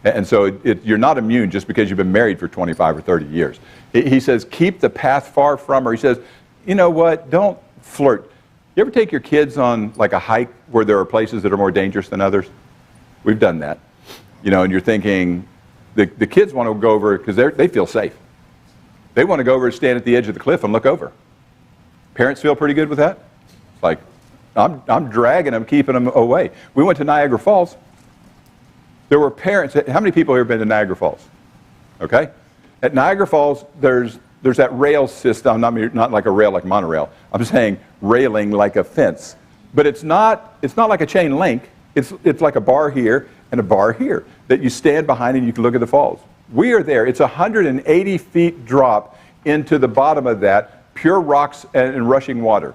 C: And so you're not immune just because you've been married for 25 or 30 years. He says, keep the path far from her. He says, you know what, don't flirt. You ever take your kids on like a hike where there are places that are more dangerous than others? We've done that. You know, and you're thinking, the kids want to go over because they feel safe. They want to go over and stand at the edge of the cliff and look over. Parents feel pretty good with that. It's like, I'm dragging them, keeping them away. We went to Niagara Falls. There were parents. How many people here have been to Niagara Falls? Okay? At Niagara Falls, there's that rail system, not like a rail like monorail. I'm saying railing like a fence. But it's not like a chain link. It's like a bar here and a bar here that you stand behind and you can look at the falls. We are there. It's a 180 feet drop into the bottom of that, pure rocks and rushing water.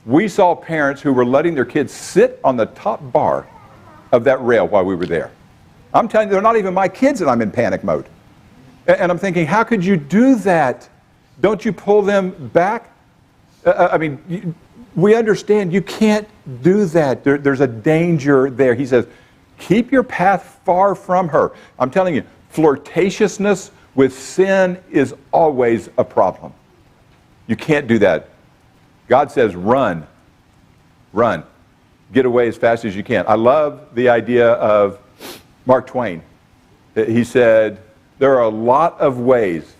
C: We saw parents who were letting their kids sit on the top bar of that rail while we were there. I'm telling you, they're not even my kids and I'm in panic mode. And I'm thinking, how could you do that? Don't you pull them back? We understand you can't do that. There's a danger there. He says, keep your path far from her. I'm telling you, flirtatiousness with sin is always a problem. You can't do that. God says, run. Run. Get away as fast as you can. I love the idea of Mark Twain. He said, there are a lot of ways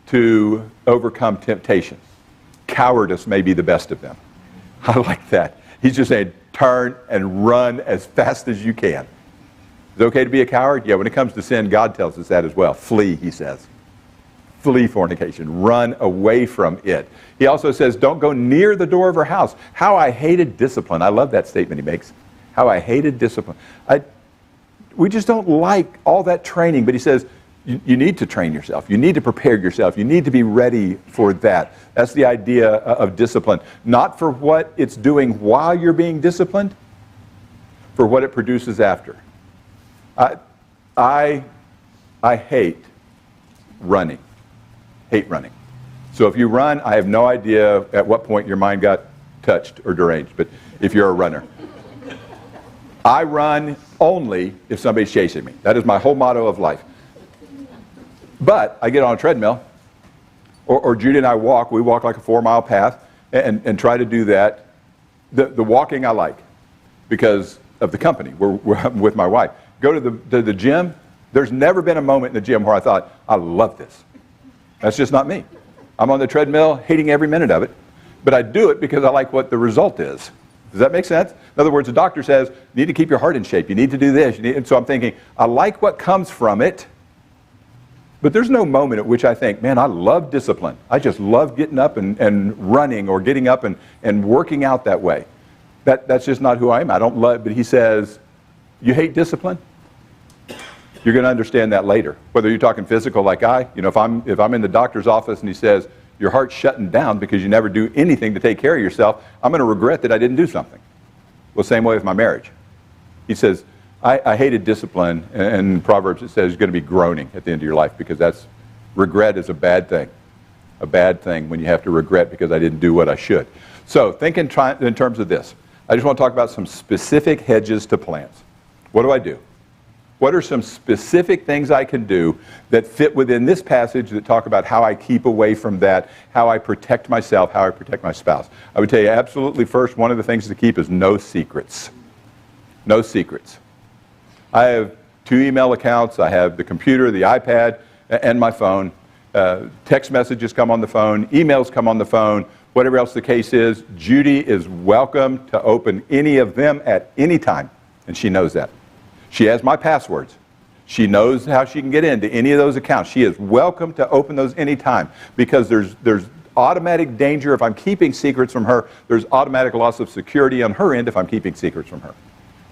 C: to overcome temptation. Cowardice may be the best of them. I like that. He's just saying, turn and run as fast as you can. Is it okay to be a coward? Yeah, when it comes to sin, God tells us that as well. Flee, he says. Flee fornication. Run away from it. He also says, don't go near the door of her house. How I hated discipline. I love that statement he makes. How I hated discipline. We just don't like all that training, but he says, you need to train yourself. You need to prepare yourself. You need to be ready for that. That's the idea of discipline. Not for what it's doing while you're being disciplined, for what it produces after. I hate running. Hate running. So if you run, I have no idea at what point your mind got touched or deranged, but if you're a runner. I run only if somebody's chasing me. That is my whole motto of life. But I get on a treadmill, or Judy and I walk. We walk like a 4-mile path and try to do that. The walking I like, because of the company. We're with my wife. Go to the gym. There's never been a moment in the gym where I thought, I love this. That's just not me. I'm on the treadmill, hating every minute of it, but I do it because I like what the result is. Does that make sense? In other words, the doctor says, you need to keep your heart in shape. You need to do this. And so I'm thinking, I like what comes from it, but there's no moment at which I think, man, I love discipline. I just love getting up and running, or getting up and working out that way. That's just not who I am. I don't love, but he says, you hate discipline? You're going to understand that later. Whether you're talking physical like if I'm in the doctor's office and he says, your heart's shutting down because you never do anything to take care of yourself, I'm going to regret that I didn't do something. Well, same way with my marriage. He says, I hated discipline, and in Proverbs it says you're going to be groaning at the end of your life, because regret is a bad thing. A bad thing when you have to regret because I didn't do what I should. So think in terms of this. I just want to talk about some specific hedges to plants. What do I do? What are some specific things I can do that fit within this passage that talk about how I keep away from that, how I protect myself, how I protect my spouse? I would tell you absolutely first, one of the things to keep is no secrets. No secrets. I have 2 email accounts. I have the computer, the iPad, and my phone. Text messages come on the phone. Emails come on the phone. Whatever else the case is, Judy is welcome to open any of them at any time, and she knows that. She has my passwords. She knows how she can get into any of those accounts. She is welcome to open those anytime, because there's automatic danger if I'm keeping secrets from her. There's automatic loss of security on her end if I'm keeping secrets from her.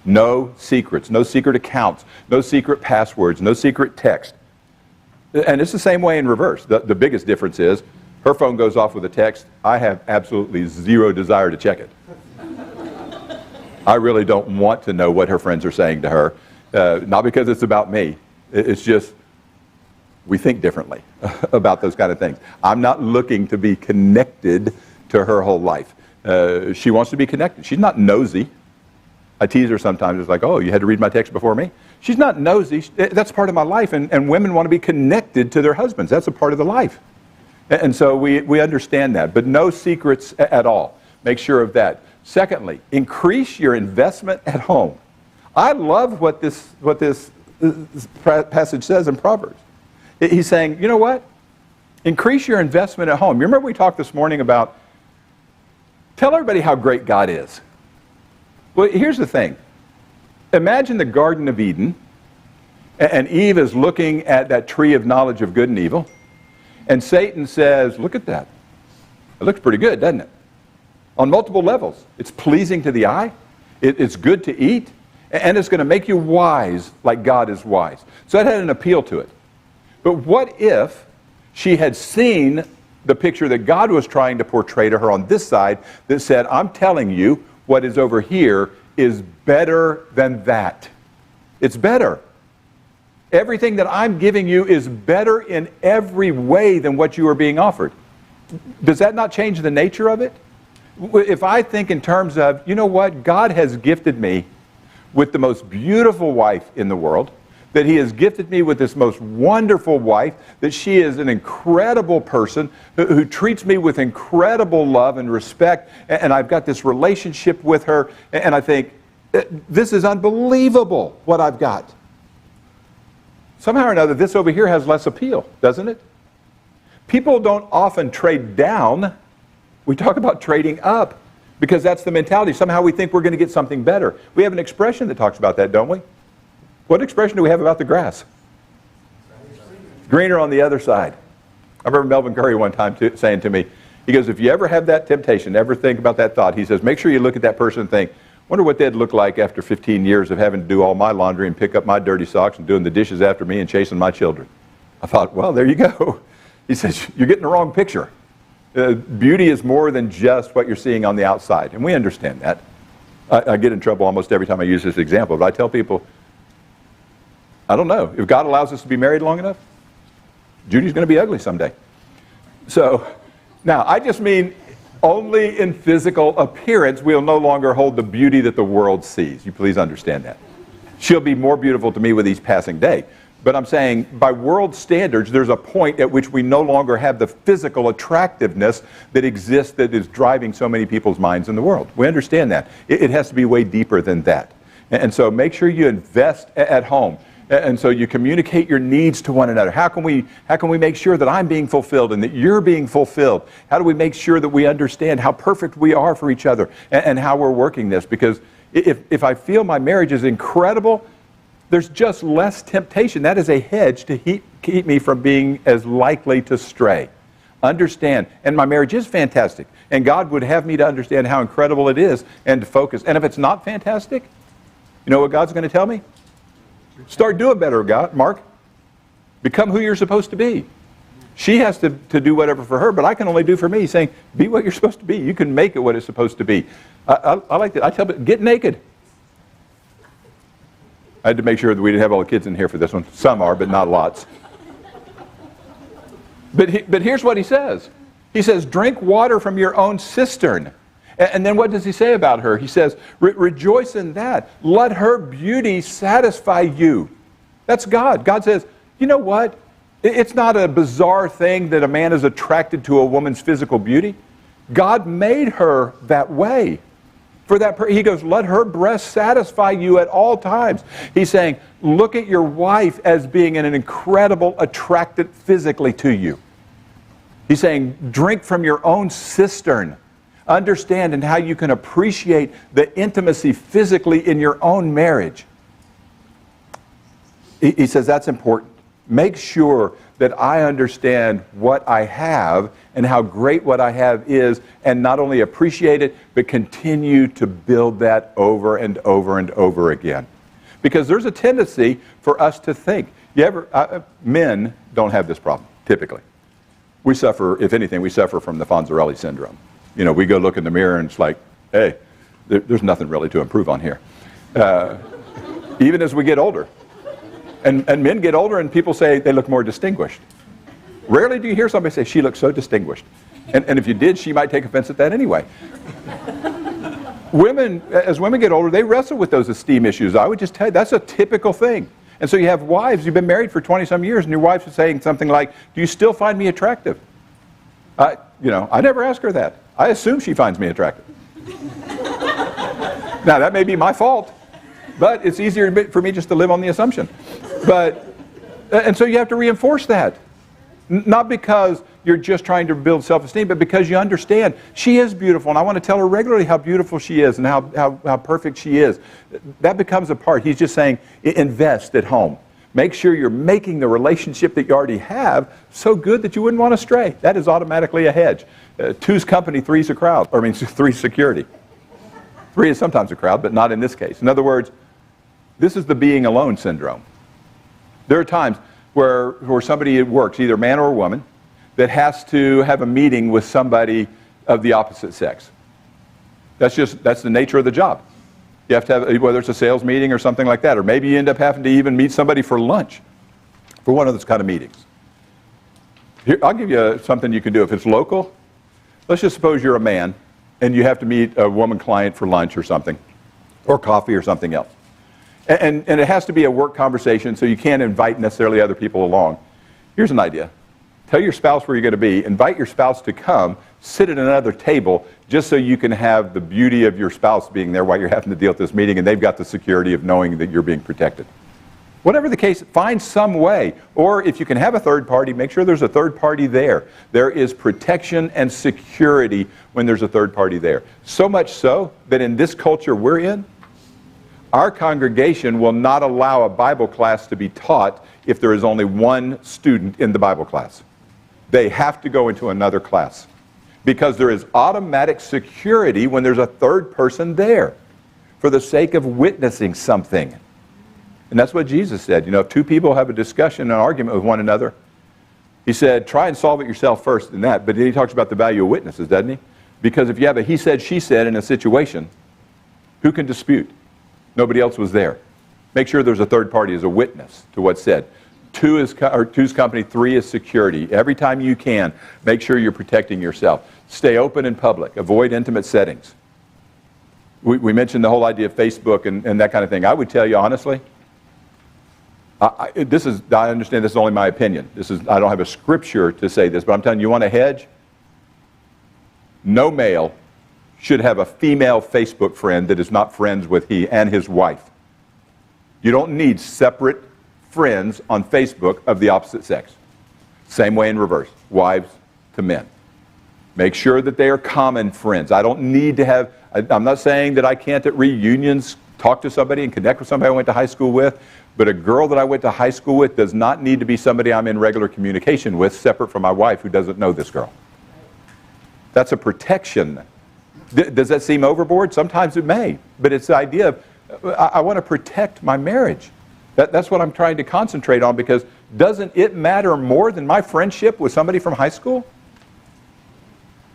C: No secrets, no secret accounts, no secret passwords, no secret text. And it's the same way in reverse. The biggest difference is her phone goes off with a text. I have absolutely zero desire to check it. I really don't want to know what her friends are saying to her. Not because it's about me. It's just we think differently about those kind of things. I'm not looking to be connected to her whole life. She wants to be connected. She's not nosy. I tease her sometimes. It's like, oh, you had to read my text before me? She's not nosy. That's part of my life. And women want to be connected to their husbands. That's a part of the life. And so we understand that. But no secrets at all. Make sure of that. Secondly, increase your investment at home. I love what this passage says in Proverbs. He's saying, you know what? Increase your investment at home. You remember we talked this morning about, tell everybody how great God is. Well, here's the thing. Imagine the Garden of Eden, and Eve is looking at that tree of knowledge of good and evil, and Satan says, look at that. It looks pretty good, doesn't it? On multiple levels. It's pleasing to the eye, it's good to eat, and it's going to make you wise like God is wise. So that had an appeal to it. But what if she had seen the picture that God was trying to portray to her on this side that said, I'm telling you, what is over here is better than that. It's better. Everything that I'm giving you is better in every way than what you are being offered. Does that not change the nature of it? If I think in terms of, you know what, God has gifted me with the most beautiful wife in the world, that He has gifted me with this most wonderful wife, that she is an incredible person who treats me with incredible love and respect, and I've got this relationship with her, and I think, this is unbelievable what I've got. Somehow or another, this over here has less appeal, doesn't it? People don't often trade down. We talk about trading up because that's the mentality. Somehow we think we're going to get something better. We have an expression that talks about that, don't we? What expression do we have about the grass? Greener on the other side. I remember Melvin Curry one time saying to me, he goes, if you ever have that temptation, ever think about that thought, he says, make sure you look at that person and think, wonder what they'd look like after 15 years of having to do all my laundry and pick up my dirty socks and doing the dishes after me and chasing my children. I thought, well, there you go. He says, you're getting the wrong picture. Beauty is more than just what you're seeing on the outside, and we understand that. I get in trouble almost every time I use this example, but I tell people, I don't know. If God allows us to be married long enough, Judy's going to be ugly someday. So, now, I just mean only in physical appearance we'll no longer hold the beauty that the world sees. You please understand that. She'll be more beautiful to me with each passing day. But I'm saying, by world standards, there's a point at which we no longer have the physical attractiveness that exists that is driving so many people's minds in the world. We understand that. It has to be way deeper than that. And so make sure you invest at home. And so you communicate your needs to one another. How can we make sure that I'm being fulfilled and that you're being fulfilled? How do we make sure that we understand how perfect we are for each other and how we're working this? Because if I feel my marriage is incredible, there's just less temptation. That is a hedge to keep me from being as likely to stray. Understand, and my marriage is fantastic, and God would have me to understand how incredible it is and to focus. And if it's not fantastic, you know what God's going to tell me? Start doing better, God, Mark. Become who you're supposed to be. She has to do whatever for her, but I can only do for me. He's saying, be what you're supposed to be. You can make it what it's supposed to be. I like that. I tell people, get naked. I had to make sure that we didn't have all the kids in here for this one. Some are, but not lots. But here's what he says. He says, drink water from your own cistern. And then what does he say about her? He says, rejoice in that. Let her beauty satisfy you. That's God. God says, you know what? It's not a bizarre thing that a man is attracted to a woman's physical beauty. God made her that way. For that, he goes, let her breast satisfy you at all times. He's saying, look at your wife as being an incredible attractant physically to you. He's saying, drink from your own cistern. Understand and how you can appreciate the intimacy physically in your own marriage. He says that's important. Make sure that I understand what I have and how great what I have is, and not only appreciate it, but continue to build that over and over and over again. Because there's a tendency for us to think. Men don't have this problem, typically. We suffer, if anything, we suffer from the Fonzarelli syndrome. You know, we go look in the mirror and it's like, hey, there's nothing really to improve on here. Even as we get older. And men get older and people say they look more distinguished. Rarely do you hear somebody say, she looks so distinguished. And if you did, she might take offense at that anyway. As women get older, they wrestle with those esteem issues. I would just tell you, that's a typical thing. And so you have wives, you've been married for 20-some years, and your wife's saying something like, do you still find me attractive? I never ask her that. I assume she finds me attractive. Now, that may be my fault, but it's easier for me just to live on the assumption. And so you have to reinforce that. Not because you're just trying to build self-esteem, but because you understand she is beautiful, and I want to tell her regularly how beautiful she is and how perfect she is. That becomes a part. He's just saying, invest at home. Make sure you're making the relationship that you already have so good that you wouldn't want to stray. That is automatically a hedge. Two's company, three's a crowd. Three's security. Three is sometimes a crowd, but not in this case. In other words, this is the being alone syndrome. There are times where somebody works, either man or woman, that has to have a meeting with somebody of the opposite sex. That's the nature of the job. You have to have, whether it's a sales meeting or something like that, or maybe you end up having to even meet somebody for lunch for one of those kind of meetings. Here, I'll give you something you can do. If it's local, let's just suppose you're a man and you have to meet a woman client for lunch or something, or coffee or something else. And it has to be a work conversation, so you can't invite necessarily other people along. Here's an idea. Tell your spouse where you're going to be. Invite your spouse to come, sit at another table, just so you can have the beauty of your spouse being there while you're having to deal with this meeting, and they've got the security of knowing that you're being protected. Whatever the case, find some way. Or if you can have a third party, make sure there's a third party there. There is protection and security when there's a third party there. So much so that in this culture we're in, our congregation will not allow a Bible class to be taught if there is only one student in the Bible class. They have to go into another class because there is automatic security when there's a third person there for the sake of witnessing something. And that's what Jesus said. If two people have a discussion, an argument with one another, he said, try and solve it yourself first in that. But then he talks about the value of witnesses, doesn't he? Because if you have a he said, she said in a situation, who can dispute? Nobody else was there. Make sure there's a third party as a witness to what's said. Two's company, three is security. Every time you can, make sure you're protecting yourself. Stay open in public. Avoid intimate settings. We mentioned the whole idea of Facebook and that kind of thing. I would tell you honestly, I understand this is only my opinion. I don't have a scripture to say this, but I'm telling you, you want a hedge? No male should have a female Facebook friend that is not friends with he and his wife. You don't need separate friends on Facebook of the opposite sex. Same way in reverse, wives to men. Make sure that they are common friends. I don't need to have, I'm not saying that I can't at reunions talk to somebody and connect with somebody I went to high school with, but a girl that I went to high school with does not need to be somebody I'm in regular communication with, separate from my wife who doesn't know this girl. That's a protection. Does that seem overboard? Sometimes it may, but it's the idea of, I want to protect my marriage. That's what I'm trying to concentrate on, because doesn't it matter more than my friendship with somebody from high school?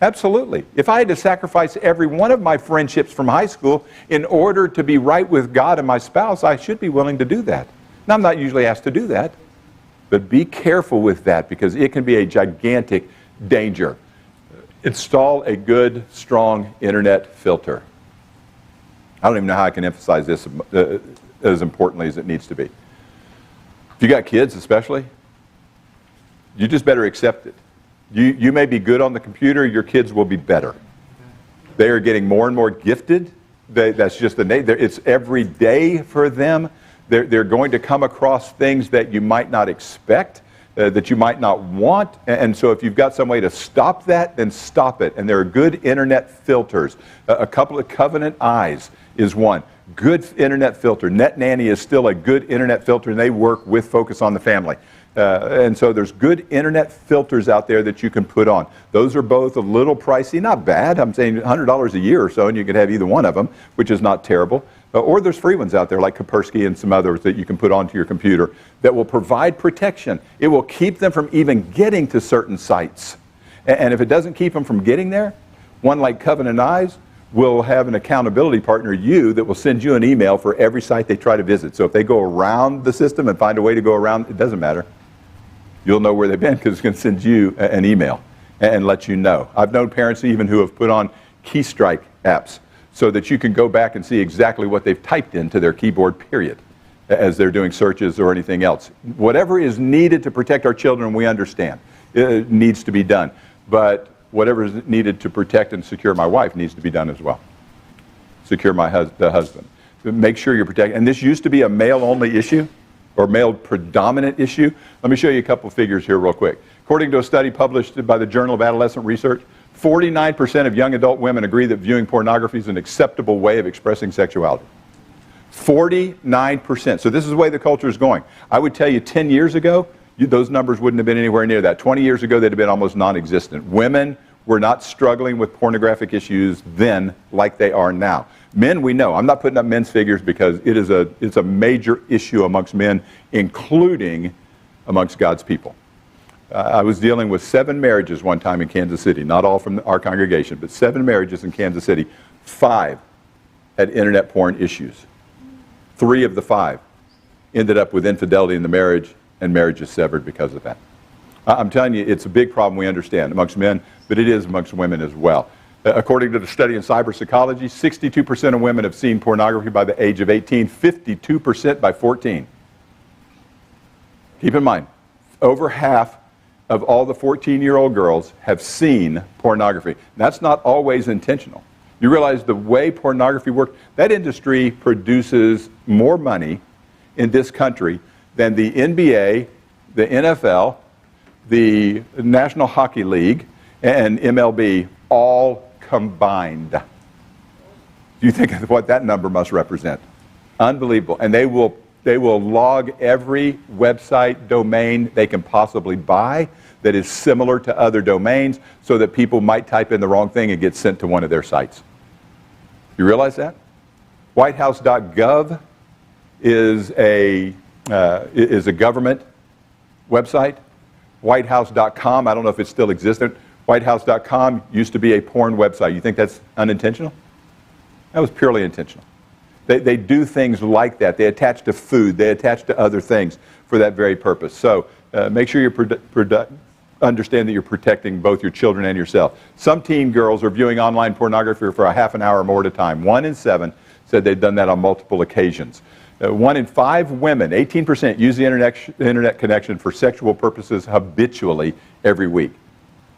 C: Absolutely. If I had to sacrifice every one of my friendships from high school in order to be right with God and my spouse, I should be willing to do that. Now, I'm not usually asked to do that, but be careful with that, because it can be a gigantic danger. Install a good, strong internet filter. I don't even know how I can emphasize this as importantly as it needs to be. If you got kids especially, you just better accept it. You may be good on the computer, your kids will be better. They are getting more and more gifted. That's just the nature. It's every day for them. They're going to come across things that you might not expect, that you might not want. And so if you've got some way to stop that, then stop it. And there are good internet filters. A couple of Covenant Eyes is one. Good internet filter. Net Nanny is still a good internet filter, and they work with Focus on the Family. And so there's good internet filters out there that you can put on. Those are both a little pricey, not bad. I'm saying $100 a year or so, and you could have either one of them, which is not terrible. Or there's free ones out there like Kaspersky and some others that you can put onto your computer that will provide protection. It will keep them from even getting to certain sites. And if it doesn't keep them from getting there, one like Covenant Eyes will have an accountability partner, you, that will send you an email for every site they try to visit. So if they go around the system and find a way to go around, it doesn't matter. You'll know where they've been, because it's going to send you an email and let you know. I've known parents even who have put on key strike apps so that you can go back and see exactly what they've typed into their keyboard, period, as they're doing searches or anything else. Whatever is needed to protect our children, we understand. It needs to be done. But whatever is needed to protect and secure my wife needs to be done as well. Secure the husband. Make sure you're protected. And this used to be a male-only issue, or male-predominant issue. Let me show you a couple figures here real quick. According to a study published by the Journal of Adolescent Research, 49% of young adult women agree that viewing pornography is an acceptable way of expressing sexuality. 49%. So this is the way the culture is going. I would tell you 10 years ago, those numbers wouldn't have been anywhere near that. 20 years ago, they'd have been almost non-existent. Women were not struggling with pornographic issues then like they are now. Men, we know. I'm not putting up men's figures because it's a major issue amongst men, including amongst God's people. I was dealing with 7 marriages one time in Kansas City, not all from our congregation, but 7 marriages in Kansas City. 5 had internet porn issues. 3 of the 5 ended up with infidelity in the marriage, and marriage is severed because of that. I'm telling you, it's a big problem, we understand, amongst men, but it is amongst women as well. According to the study in cyber psychology, 62% of women have seen pornography by the age of 18, 52% by 14. Keep in mind, over half of all the 14-year-old girls have seen pornography. That's not always intentional. You realize the way pornography works, that industry produces more money in this country than the NBA, the NFL, the National Hockey League, and MLB all combined. Do you think of what that number must represent? Unbelievable. And they will log every website domain they can possibly buy that is similar to other domains so that people might type in the wrong thing and get sent to one of their sites. You realize that? Whitehouse.gov is a government website. Whitehouse.com, I don't know if it's still existent. Whitehouse.com used to be a porn website. You think that's unintentional? That was purely intentional. They do things like that. They attach to food. They attach to other things for that very purpose. So make sure you understand that you're protecting both your children and yourself. Some teen girls are viewing online pornography for a half an hour or more at a time. 1 in 7 said they'd done that on multiple occasions. 1 in 5 women, 18%, use the internet connection for sexual purposes habitually every week.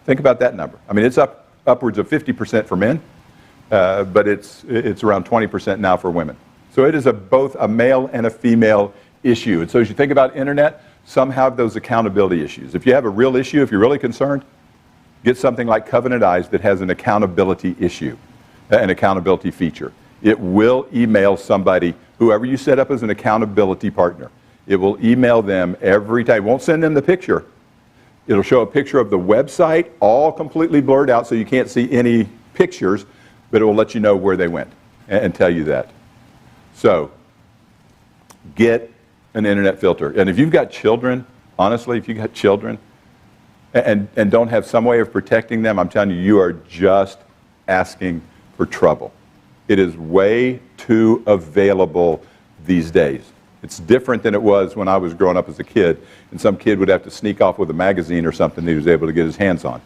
C: Think about that number. I mean, it's upwards of 50% for men, but it's around 20% now for women. So it is both a male and a female issue. And so as you think about internet, some have those accountability issues. If you have a real issue, if you're really concerned, get something like Covenant Eyes that has an accountability issue, an accountability feature. It will email somebody, whoever you set up as an accountability partner. It will email them every time. It won't send them the picture. It'll show a picture of the website, all completely blurred out so you can't see any pictures, but it will let you know where they went and tell you that. So, get an internet filter. And if you've got children, honestly, if you've got children and don't have some way of protecting them, I'm telling you, you are just asking for trouble. It is way too available these days. It's different than it was when I was growing up as a kid, and some kid would have to sneak off with a magazine or something that he was able to get his hands on.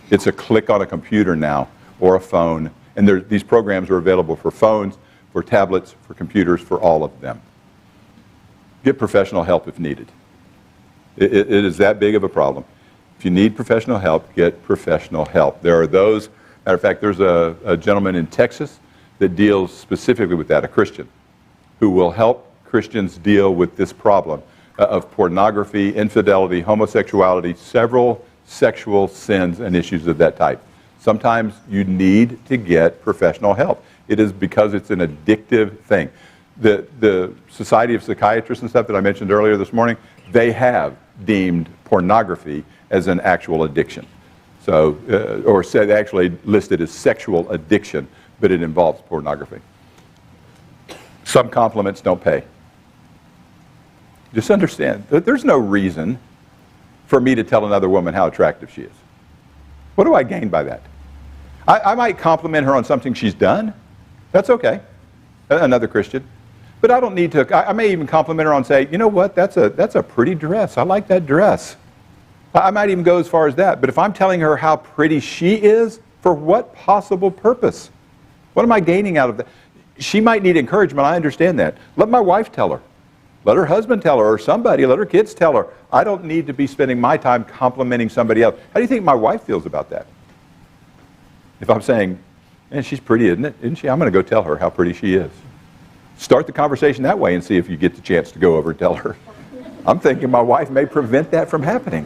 C: It's a click on a computer now, or a phone, and these programs are available for phones, for tablets, for computers, for all of them. Get professional help if needed. It is that big of a problem. If you need professional help, get professional help. There are those, matter of fact, there's a gentleman in Texas that deals specifically with that, a Christian, who will help Christians deal with this problem of pornography, infidelity, homosexuality, several sexual sins and issues of that type. Sometimes you need to get professional help. It is because it's an addictive thing. The Society of Psychiatrists and stuff that I mentioned earlier this morning, they have deemed pornography as an actual addiction. So, or said actually listed as sexual addiction, but it involves pornography. Some compliments don't pay. Just understand that there's no reason for me to tell another woman how attractive she is. What do I gain by that? I might compliment her on something she's done. That's okay. Another Christian. But I don't need to. I may even compliment her on say, you know what, that's a pretty dress. I like that dress. I might even go as far as that. But if I'm telling her how pretty she is, for what possible purpose? What am I gaining out of that? She might need encouragement. I understand that. Let my wife tell her. Let her husband tell her, or somebody. Let her kids tell her. I don't need to be spending my time complimenting somebody else. How do you think my wife feels about that? If I'm saying, man, she's pretty, isn't she? I'm going to go tell her how pretty she is. Start the conversation that way and see if you get the chance to go over and tell her. I'm thinking my wife may prevent that from happening.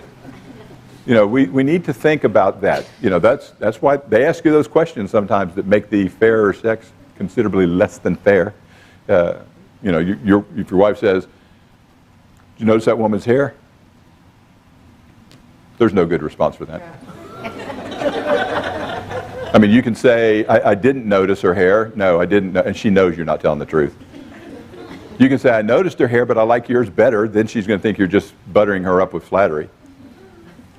C: You know, we need to think about that. You know, that's why they ask you those questions sometimes that make the fairer sex considerably less than fair. You know, if your wife says, "Did you notice that woman's hair?" There's no good response for that. I mean, you can say, I didn't notice her hair. No, I didn't. And she knows you're not telling the truth. You can say, I noticed her hair, but I like yours better. Then she's going to think you're just buttering her up with flattery.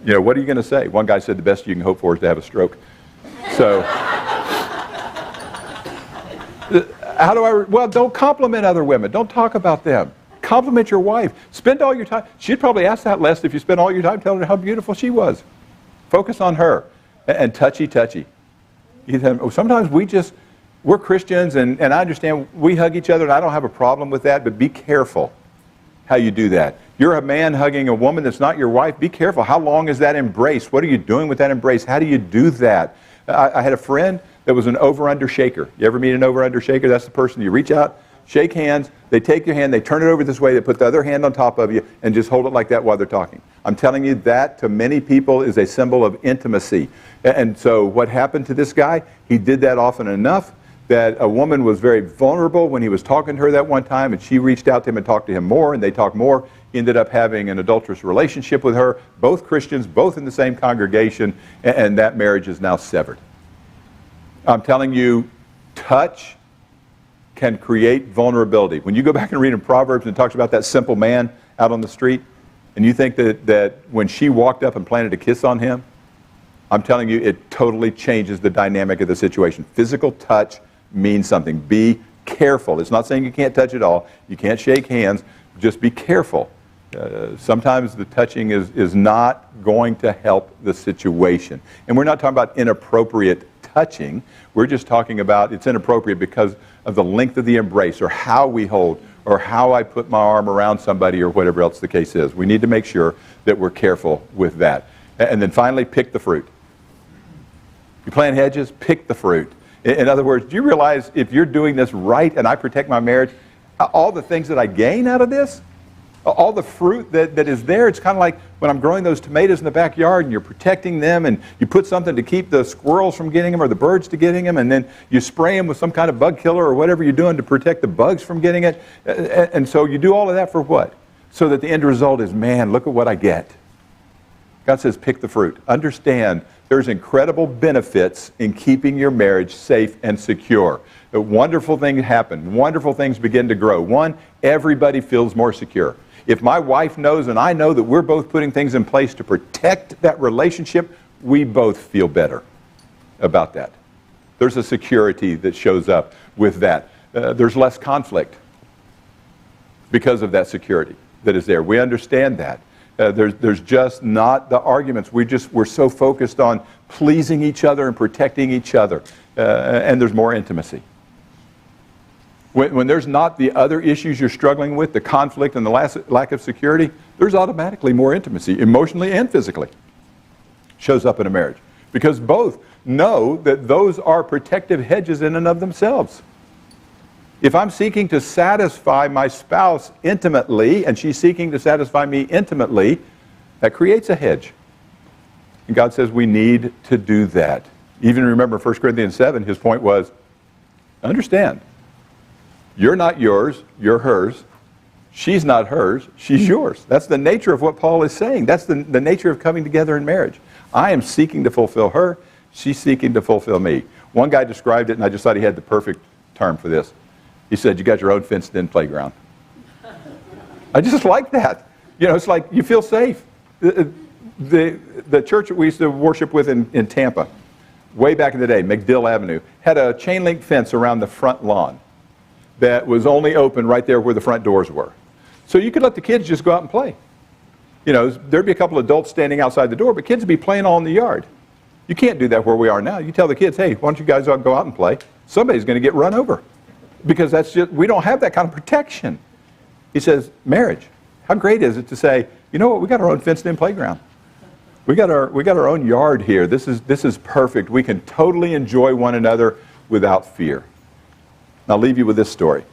C: You know, what are you going to say? One guy said the best you can hope for is to have a stroke. So, well, don't compliment other women. Don't talk about them. Compliment your wife. Spend all your time. She'd probably ask that less if you spent all your time telling her how beautiful she was. Focus on her. And touchy. Sometimes we're Christians, and I understand we hug each other, and I don't have a problem with that, but be careful how you do that. You're a man hugging a woman that's not your wife. Be careful. How long is that embrace? What are you doing with that embrace? How do you do that? I had a friend that was an over-under shaker. You ever meet an over-under shaker? That's the person you reach out, shake hands, they take your hand, they turn it over this way, they put the other hand on top of you, and just hold it like that while they're talking. I'm telling you, that to many people is a symbol of intimacy. And so what happened to this guy? He did that often enough that a woman was very vulnerable when he was talking to her that one time, and she reached out to him and talked to him more, and they talked more. He ended up having an adulterous relationship with her, both Christians, both in the same congregation, and that marriage is now severed. I'm telling you, touch can create vulnerability. When you go back and read in Proverbs and it talks about that simple man out on the street, and you think that when she walked up and planted a kiss on him, I'm telling you, it totally changes the dynamic of the situation. Physical touch means something. Be careful. It's not saying you can't touch at all. You can't shake hands. Just be careful. Sometimes the touching is not going to help the situation. And we're not talking about inappropriate touching. We're just talking about it's inappropriate because of the length of the embrace, or how we hold, or how I put my arm around somebody, or whatever else the case is. We need to make sure that we're careful with that. And then finally, pick the fruit. You plant hedges, pick the fruit. In other words, do you realize if you're doing this right and I protect my marriage, all the things that I gain out of this, all the fruit that is there, it's kind of like when I'm growing those tomatoes in the backyard and you're protecting them and you put something to keep the squirrels from getting them or the birds to getting them, and then you spray them with some kind of bug killer or whatever you're doing to protect the bugs from getting it. And so you do all of that for what? So that the end result is, man, look at what I get. God says, pick the fruit. Understand there's incredible benefits in keeping your marriage safe and secure. A wonderful thing happen. Wonderful things begin to grow. One, everybody feels more secure. If my wife knows and I know that we're both putting things in place to protect that relationship, we both feel better about that. There's a security that shows up with that. There's less conflict because of that security that is there. We understand that. There's just not the arguments. We're so focused on pleasing each other and protecting each other, and there's more intimacy. When there's not the other issues you're struggling with, the conflict and the lack of security, there's automatically more intimacy, emotionally and physically. Shows up in a marriage. Because both know that those are protective hedges in and of themselves. If I'm seeking to satisfy my spouse intimately, and she's seeking to satisfy me intimately, that creates a hedge. And God says we need to do that. Even remember 1 Corinthians 7, his point was, understand, you're not yours, you're hers. She's not hers, she's yours. That's the nature of what Paul is saying. That's the nature of coming together in marriage. I am seeking to fulfill her, she's seeking to fulfill me. One guy described it, and I just thought he had the perfect term for this. He said, you got your own fenced-in playground. I just like that. You know, it's like you feel safe. The church that we used to worship with in Tampa, way back in the day, McDill Avenue, had a chain link fence around the front lawn that was only open right there where the front doors were. So you could let the kids just go out and play. You know, there'd be a couple of adults standing outside the door, but kids would be playing all in the yard. You can't do that where we are now. You tell the kids, hey, why don't you guys go out and play? Somebody's going to get run over. Because that's just, we don't have that kind of protection. He says, marriage. How great is it to say, you know what, we got our own fenced-in playground. We got our own yard here. This is perfect. We can totally enjoy one another without fear. And I'll leave you with this story.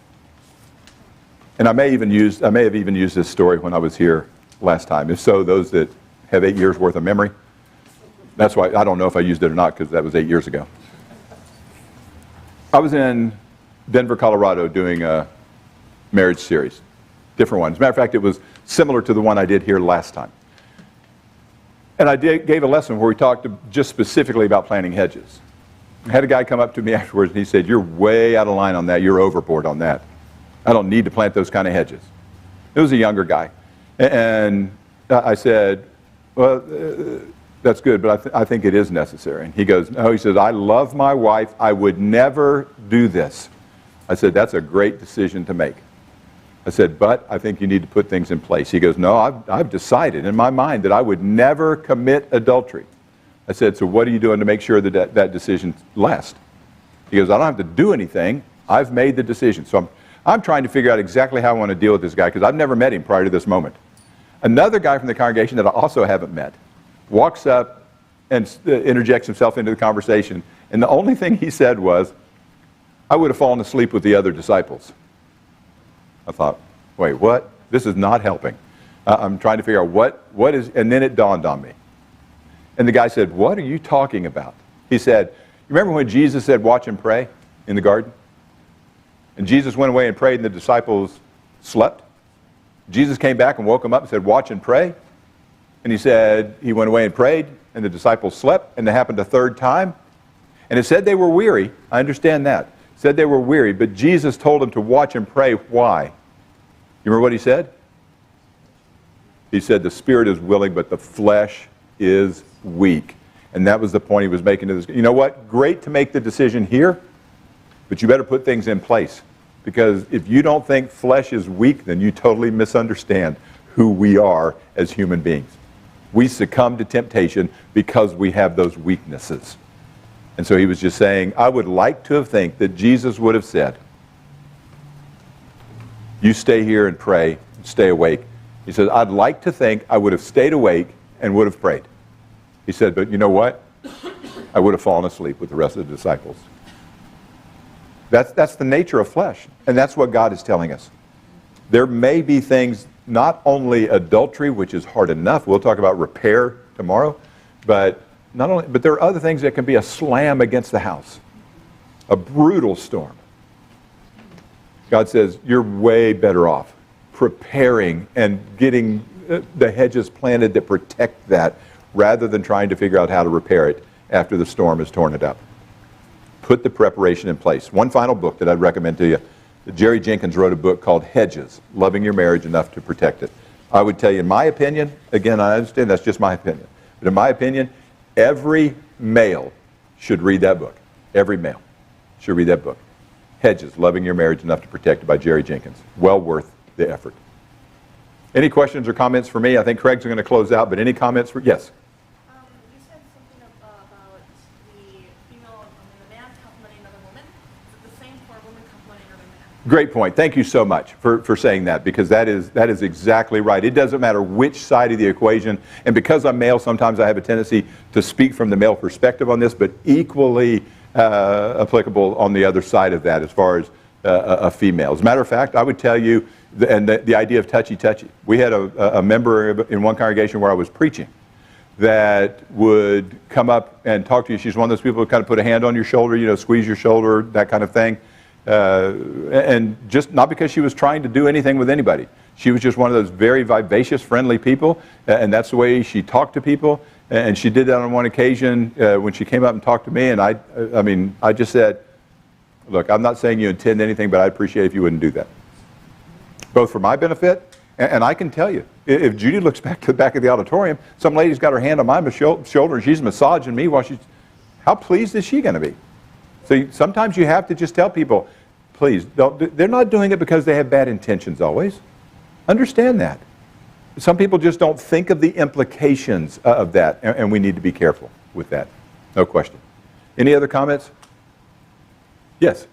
C: And I may have even used this story when I was here last time. If so, those that have 8 years worth of memory, that's why I don't know if I used it or not, because that was 8 years ago. I was in Denver, Colorado, doing a marriage series. Different one. As a matter of fact, it was similar to the one I did here last time. And I gave a lesson where we talked just specifically about planting hedges. I had a guy come up to me afterwards and he said, you're way out of line on that. You're overboard on that. I don't need to plant those kind of hedges. It was a younger guy. And I said, well, that's good, but I think it is necessary. And he goes, no, he says, I love my wife. I would never do this. I said, that's a great decision to make. I said, but I think you need to put things in place. He goes, no, I've decided in my mind that I would never commit adultery. I said, so what are you doing to make sure that that decision lasts? He goes, I don't have to do anything. I've made the decision. So I'm trying to figure out exactly how I want to deal with this guy because I've never met him prior to this moment. Another guy from the congregation that I also haven't met walks up and interjects himself into the conversation. And the only thing he said was, I would have fallen asleep with the other disciples. I thought, wait, what? This is not helping. I'm trying to figure out what is, and then it dawned on me. And the guy said, what are you talking about? He said, you remember when Jesus said, watch and pray in the garden? And Jesus went away and prayed and the disciples slept. Jesus came back and woke them up and said, watch and pray. And he said, he went away and prayed and the disciples slept, and it happened a third time. And it said they were weary. I understand that. It said they were weary, but Jesus told them to watch and pray. Why? You remember what he said? He said, the spirit is willing, but the flesh is weak. And that was the point he was making to this. You know what? Great to make the decision here, but you better put things in place. Because if you don't think flesh is weak, then you totally misunderstand who we are as human beings. We succumb to temptation because we have those weaknesses. And so he was just saying, I would like to think that Jesus would have said, you stay here and pray, stay awake. He said, I'd like to think I would have stayed awake and would have prayed. He said, but you know what? I would have fallen asleep with the rest of the disciples. That's the nature of flesh, and that's what God is telling us. There may be things, not only adultery, which is hard enough, we'll talk about repair tomorrow, but there are other things that can be a slam against the house, a brutal storm. God says, you're way better off preparing and getting the hedges planted that protect that, rather than trying to figure out how to repair it after the storm has torn it up. Put the preparation in place. One final book that I'd recommend to you. Jerry Jenkins wrote a book called Hedges, Loving Your Marriage Enough to Protect It. I would tell you, in my opinion, again, I understand that's just my opinion, but in my opinion, every male should read that book. Every male should read that book. Hedges, Loving Your Marriage Enough to Protect It by Jerry Jenkins. Well worth the effort. Any questions or comments for me? I think Craig's going to close out, but any comments for, yes?
E: You said something about the female, the man complimenting another woman. Is it the same for a woman complimenting another man?
C: Great point. Thank you so much for saying that, because that is exactly right. It doesn't matter which side of the equation, and because I'm male, sometimes I have a tendency to speak from the male perspective on this, but equally applicable on the other side of that as far as a female. As a matter of fact, I would tell you, and the idea of touchy-touchy. We had a member in one congregation where I was preaching that would come up and talk to you. She's one of those people who kind of put a hand on your shoulder, squeeze your shoulder, that kind of thing. And just not because she was trying to do anything with anybody. She was just one of those very vivacious, friendly people, and that's the way she talked to people. And she did that on one occasion when she came up and talked to me, and I just said, look, I'm not saying you intend anything, but I'd appreciate if you wouldn't do that. Both for my benefit, and I can tell you, if Judy looks back to the back of the auditorium, some lady's got her hand on my shoulder and she's massaging me while how pleased is she going to be? So sometimes you have to just tell people, please, they're not doing it because they have bad intentions always. Understand that. Some people just don't think of the implications of that, and we need to be careful with that. No question. Any other comments? Yes.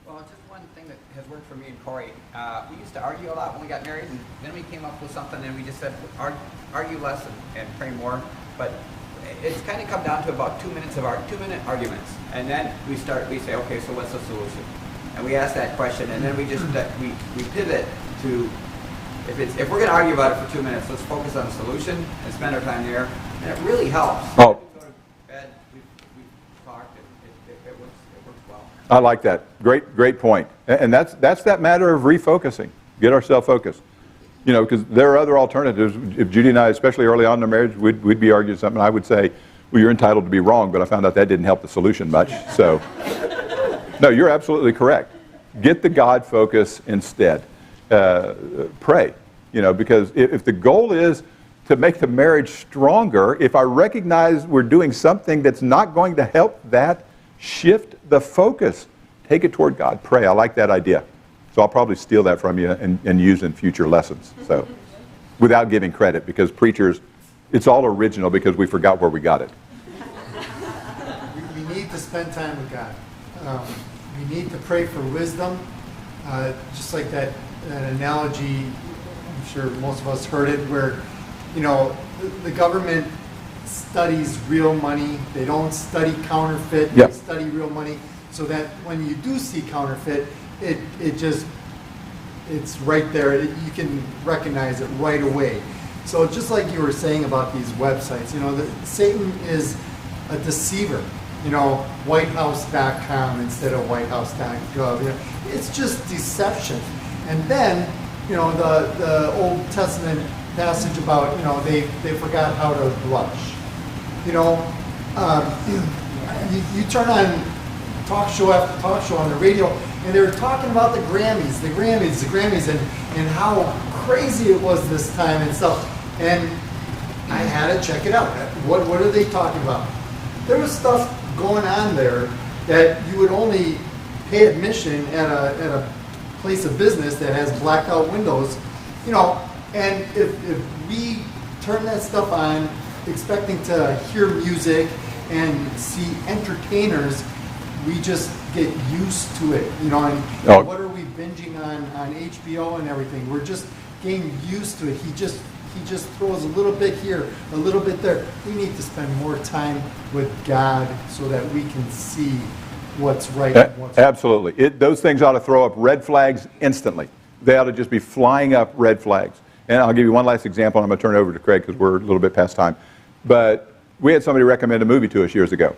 G: Well, just one thing that has worked for me and Corey. We used to argue a lot when we got married, and then we came up with something, and we just said, argue less and pray more. But it's kind of come down to about 2 minutes of 2-minute arguments, and then we say, okay, so what's the solution? And we ask that question, and then we just we pivot to, if we're going to argue about it for 2 minutes, let's focus on the solution and spend our time there, and it really helps.
C: Oh.
G: We go to bed, we talked, it works well.
C: I like that. Great point. And that's that matter of refocusing. Get ourselves focused. Because there are other alternatives. If Judy and I, especially early on in our marriage, we'd be arguing something, I would say, well, you're entitled to be wrong, but I found out that didn't help the solution much. So, no, you're absolutely correct. Get the God focus instead. Pray. Because if the goal is to make the marriage stronger, if I recognize we're doing something that's not going to help that, shift the focus. Take it toward God. Pray. I like that idea. So I'll probably steal that from you and use in future lessons. So, without giving credit, because preachers, it's all original because we forgot where we got it.
F: We need to spend time with God. We need to pray for wisdom. Just like that analogy, I'm sure most of us heard it, where, the government studies real money. They don't study counterfeit.
C: Yep.
F: They study real money, so that when you do see counterfeit, it's right there. You can recognize it right away. So just like you were saying about these websites, Satan is a deceiver. Whitehouse.com instead of whitehouse.gov. It's just deception. And then, the Old Testament passage about, they forgot how to blush. You turn on talk show after talk show on the radio, and they were talking about the Grammys, and how crazy it was this time and stuff. And I had to check it out. What are they talking about? There was stuff going on there that you would only pay admission at a place of business that has blacked out windows, and if we turn that stuff on expecting to hear music and see entertainers, we just get used to it, and what are we binging on HBO and everything? We're just getting used to it. He just throws a little bit here, a little bit there. We need to spend more time with God so that we can see what's right and what's wrong.
C: Absolutely. Those things ought to throw up red flags instantly. They ought to just be flying up red flags. And I'll give you one last example, and I'm going to turn it over to Craig because we're a little bit past time. But we had somebody recommend a movie to us years ago.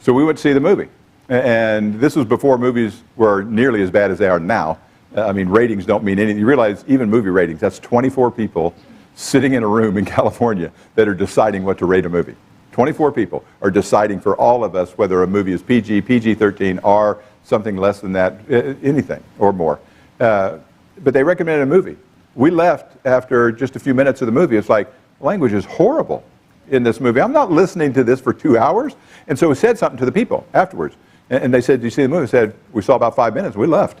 C: So we went to see the movie. And this was before movies were nearly as bad as they are now. I mean, ratings don't mean anything. You realize even movie ratings, that's 24 people sitting in a room in California that are deciding what to rate a movie. 24 people are deciding for all of us whether a movie is PG, PG-13, R, something less than that, anything or more. But they recommended a movie. We left after just a few minutes of the movie. It's like, language is horrible in this movie. I'm not listening to this for 2 hours. And so we said something to the people afterwards. And they said, "Did you see the movie?" I said, "We saw about 5 minutes. We left."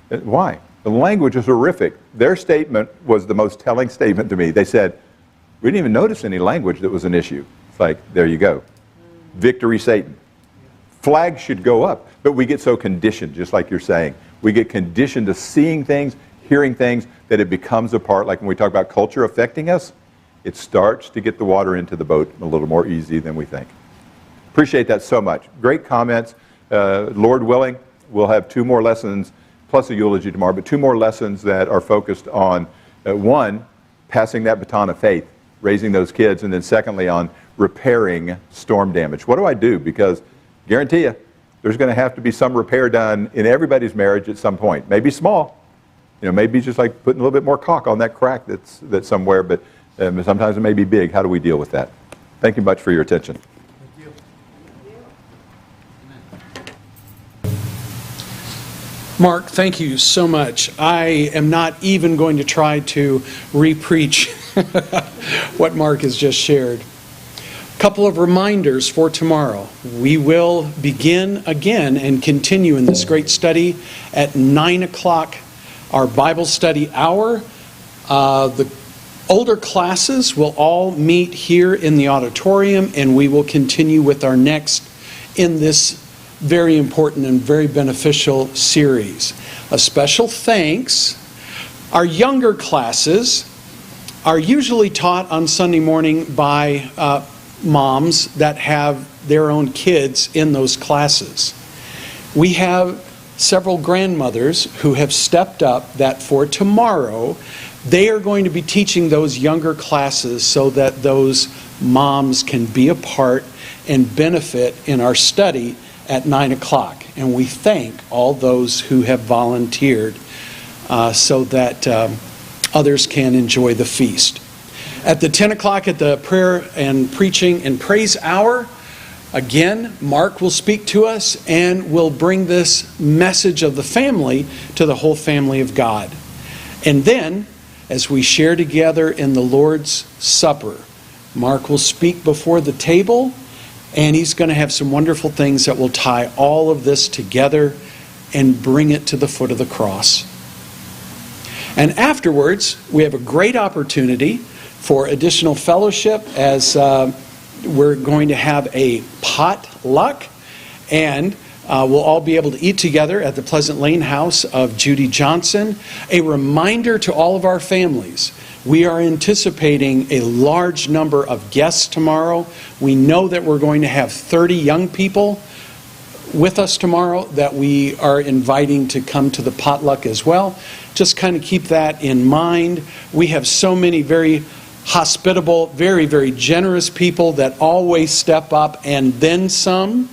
C: Why? The language is horrific. Their statement was the most telling statement to me. They said, "We didn't even notice any language that was an issue." It's like, there you go. Victory, Satan. Flags should go up, but we get so conditioned, just like you're saying. We get conditioned to seeing things, hearing things, that it becomes a part, like when we talk about culture affecting us, it starts to get the water into the boat a little more easy than we think. Appreciate that so much. Great comments. Lord willing, we'll have 2 more lessons, plus a eulogy tomorrow, but 2 more lessons that are focused on, one, passing that baton of faith, raising those kids, and then secondly on repairing storm damage. What do I do? Because guarantee you, there's going to have to be some repair done in everybody's marriage at some point. Maybe small, maybe just like putting a little bit more caulk on that crack that's somewhere, but sometimes it may be big. How do we deal with that? Thank you much for your attention.
I: Mark, thank you so much. I am not even going to try to re-preach what Mark has just shared. A couple of reminders for tomorrow. We will begin again and continue in this great study at 9 o'clock, our Bible study hour. The older classes will all meet here in the auditorium, and we will continue with our next in this very important and very beneficial series. A special thanks. Our younger classes are usually taught on Sunday morning by moms that have their own kids in those classes. We have several grandmothers who have stepped up that for tomorrow they are going to be teaching those younger classes so that those moms can be a part and benefit in our study at 9 o'clock. And we thank all those who have volunteered so that others can enjoy the feast. At the 10 o'clock at the prayer and preaching and praise hour, again, Mark will speak to us and will bring this message of the family to the whole family of God. And then, as we share together in the Lord's Supper, Mark will speak before the table, and he's going to have some wonderful things that will tie all of this together and bring it to the foot of the cross. And afterwards, we have a great opportunity for additional fellowship as we're going to have a potluck, and we'll all be able to eat together at the Pleasant Lane house of Judy Johnson. A reminder to all of our families, we are anticipating a large number of guests tomorrow. We know that we're going to have 30 young people with us tomorrow that we are inviting to come to the potluck as well. Just kind of keep that in mind. We have so many very hospitable, very, very generous people that always step up and then some.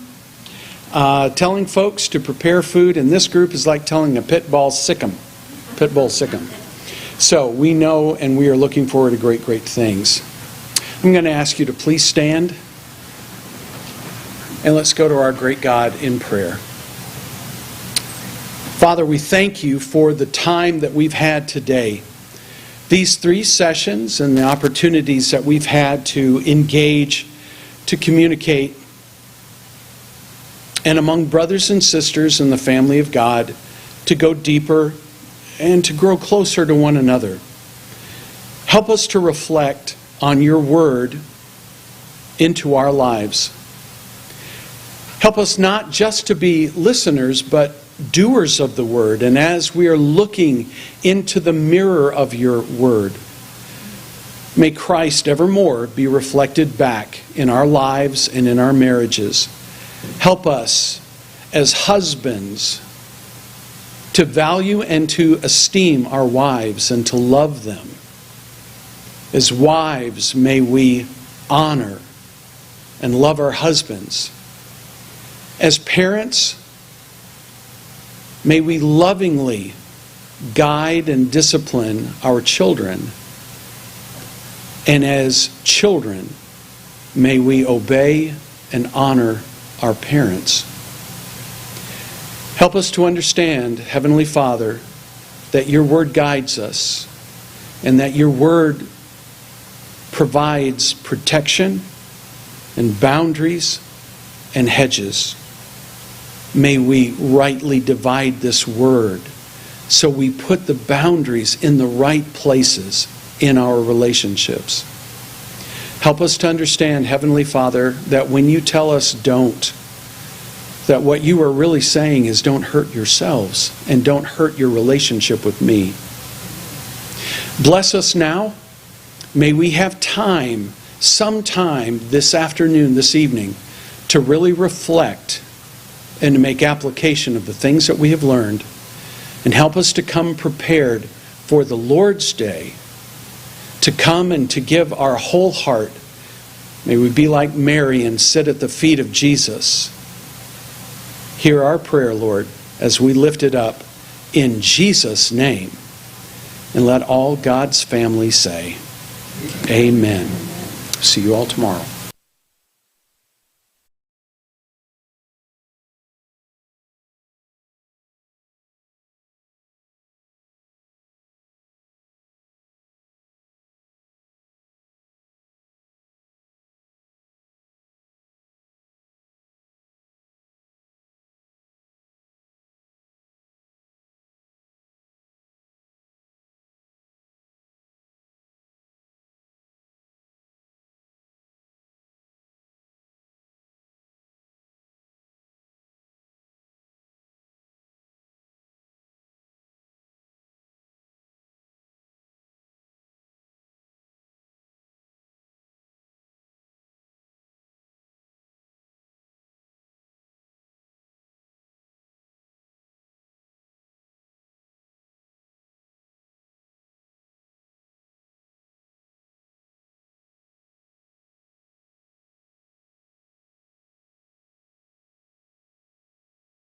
I: Telling folks to prepare food in this group is like telling a pit bull sick 'em. So we know and we are looking forward to great, great things. I'm going to ask you to please stand and let's go to our great God in prayer. Father, we thank you for the time that we've had today. These 3 sessions and the opportunities that we've had to engage, to communicate, and among brothers and sisters in the family of God, to go deeper and to grow closer to one another. Help us to reflect on your word into our lives. Help us not just to be listeners, but doers of the word. And as we are looking into the mirror of your word, may Christ evermore be reflected back in our lives and in our marriages. Help us as husbands to value and to esteem our wives and to love them. As wives, may we honor and love our husbands. As parents, may we lovingly guide and discipline our children. And as children, may we obey and honor our parents. Help us to understand, Heavenly Father, that your word guides us and that your word provides protection and boundaries and hedges. May we rightly divide this word so we put the boundaries in the right places in our relationships. Help us to understand, Heavenly Father, that when you tell us don't, that what you are really saying is don't hurt yourselves and don't hurt your relationship with me. Bless us now. May we have time, sometime this afternoon, this evening, to really reflect and to make application of the things that we have learned, and help us to come prepared for the Lord's Day, to come and to give our whole heart. May we be like Mary and sit at the feet of Jesus. Hear our prayer, Lord, as we lift it up in Jesus' name. And let all God's family say, Amen. See you all tomorrow.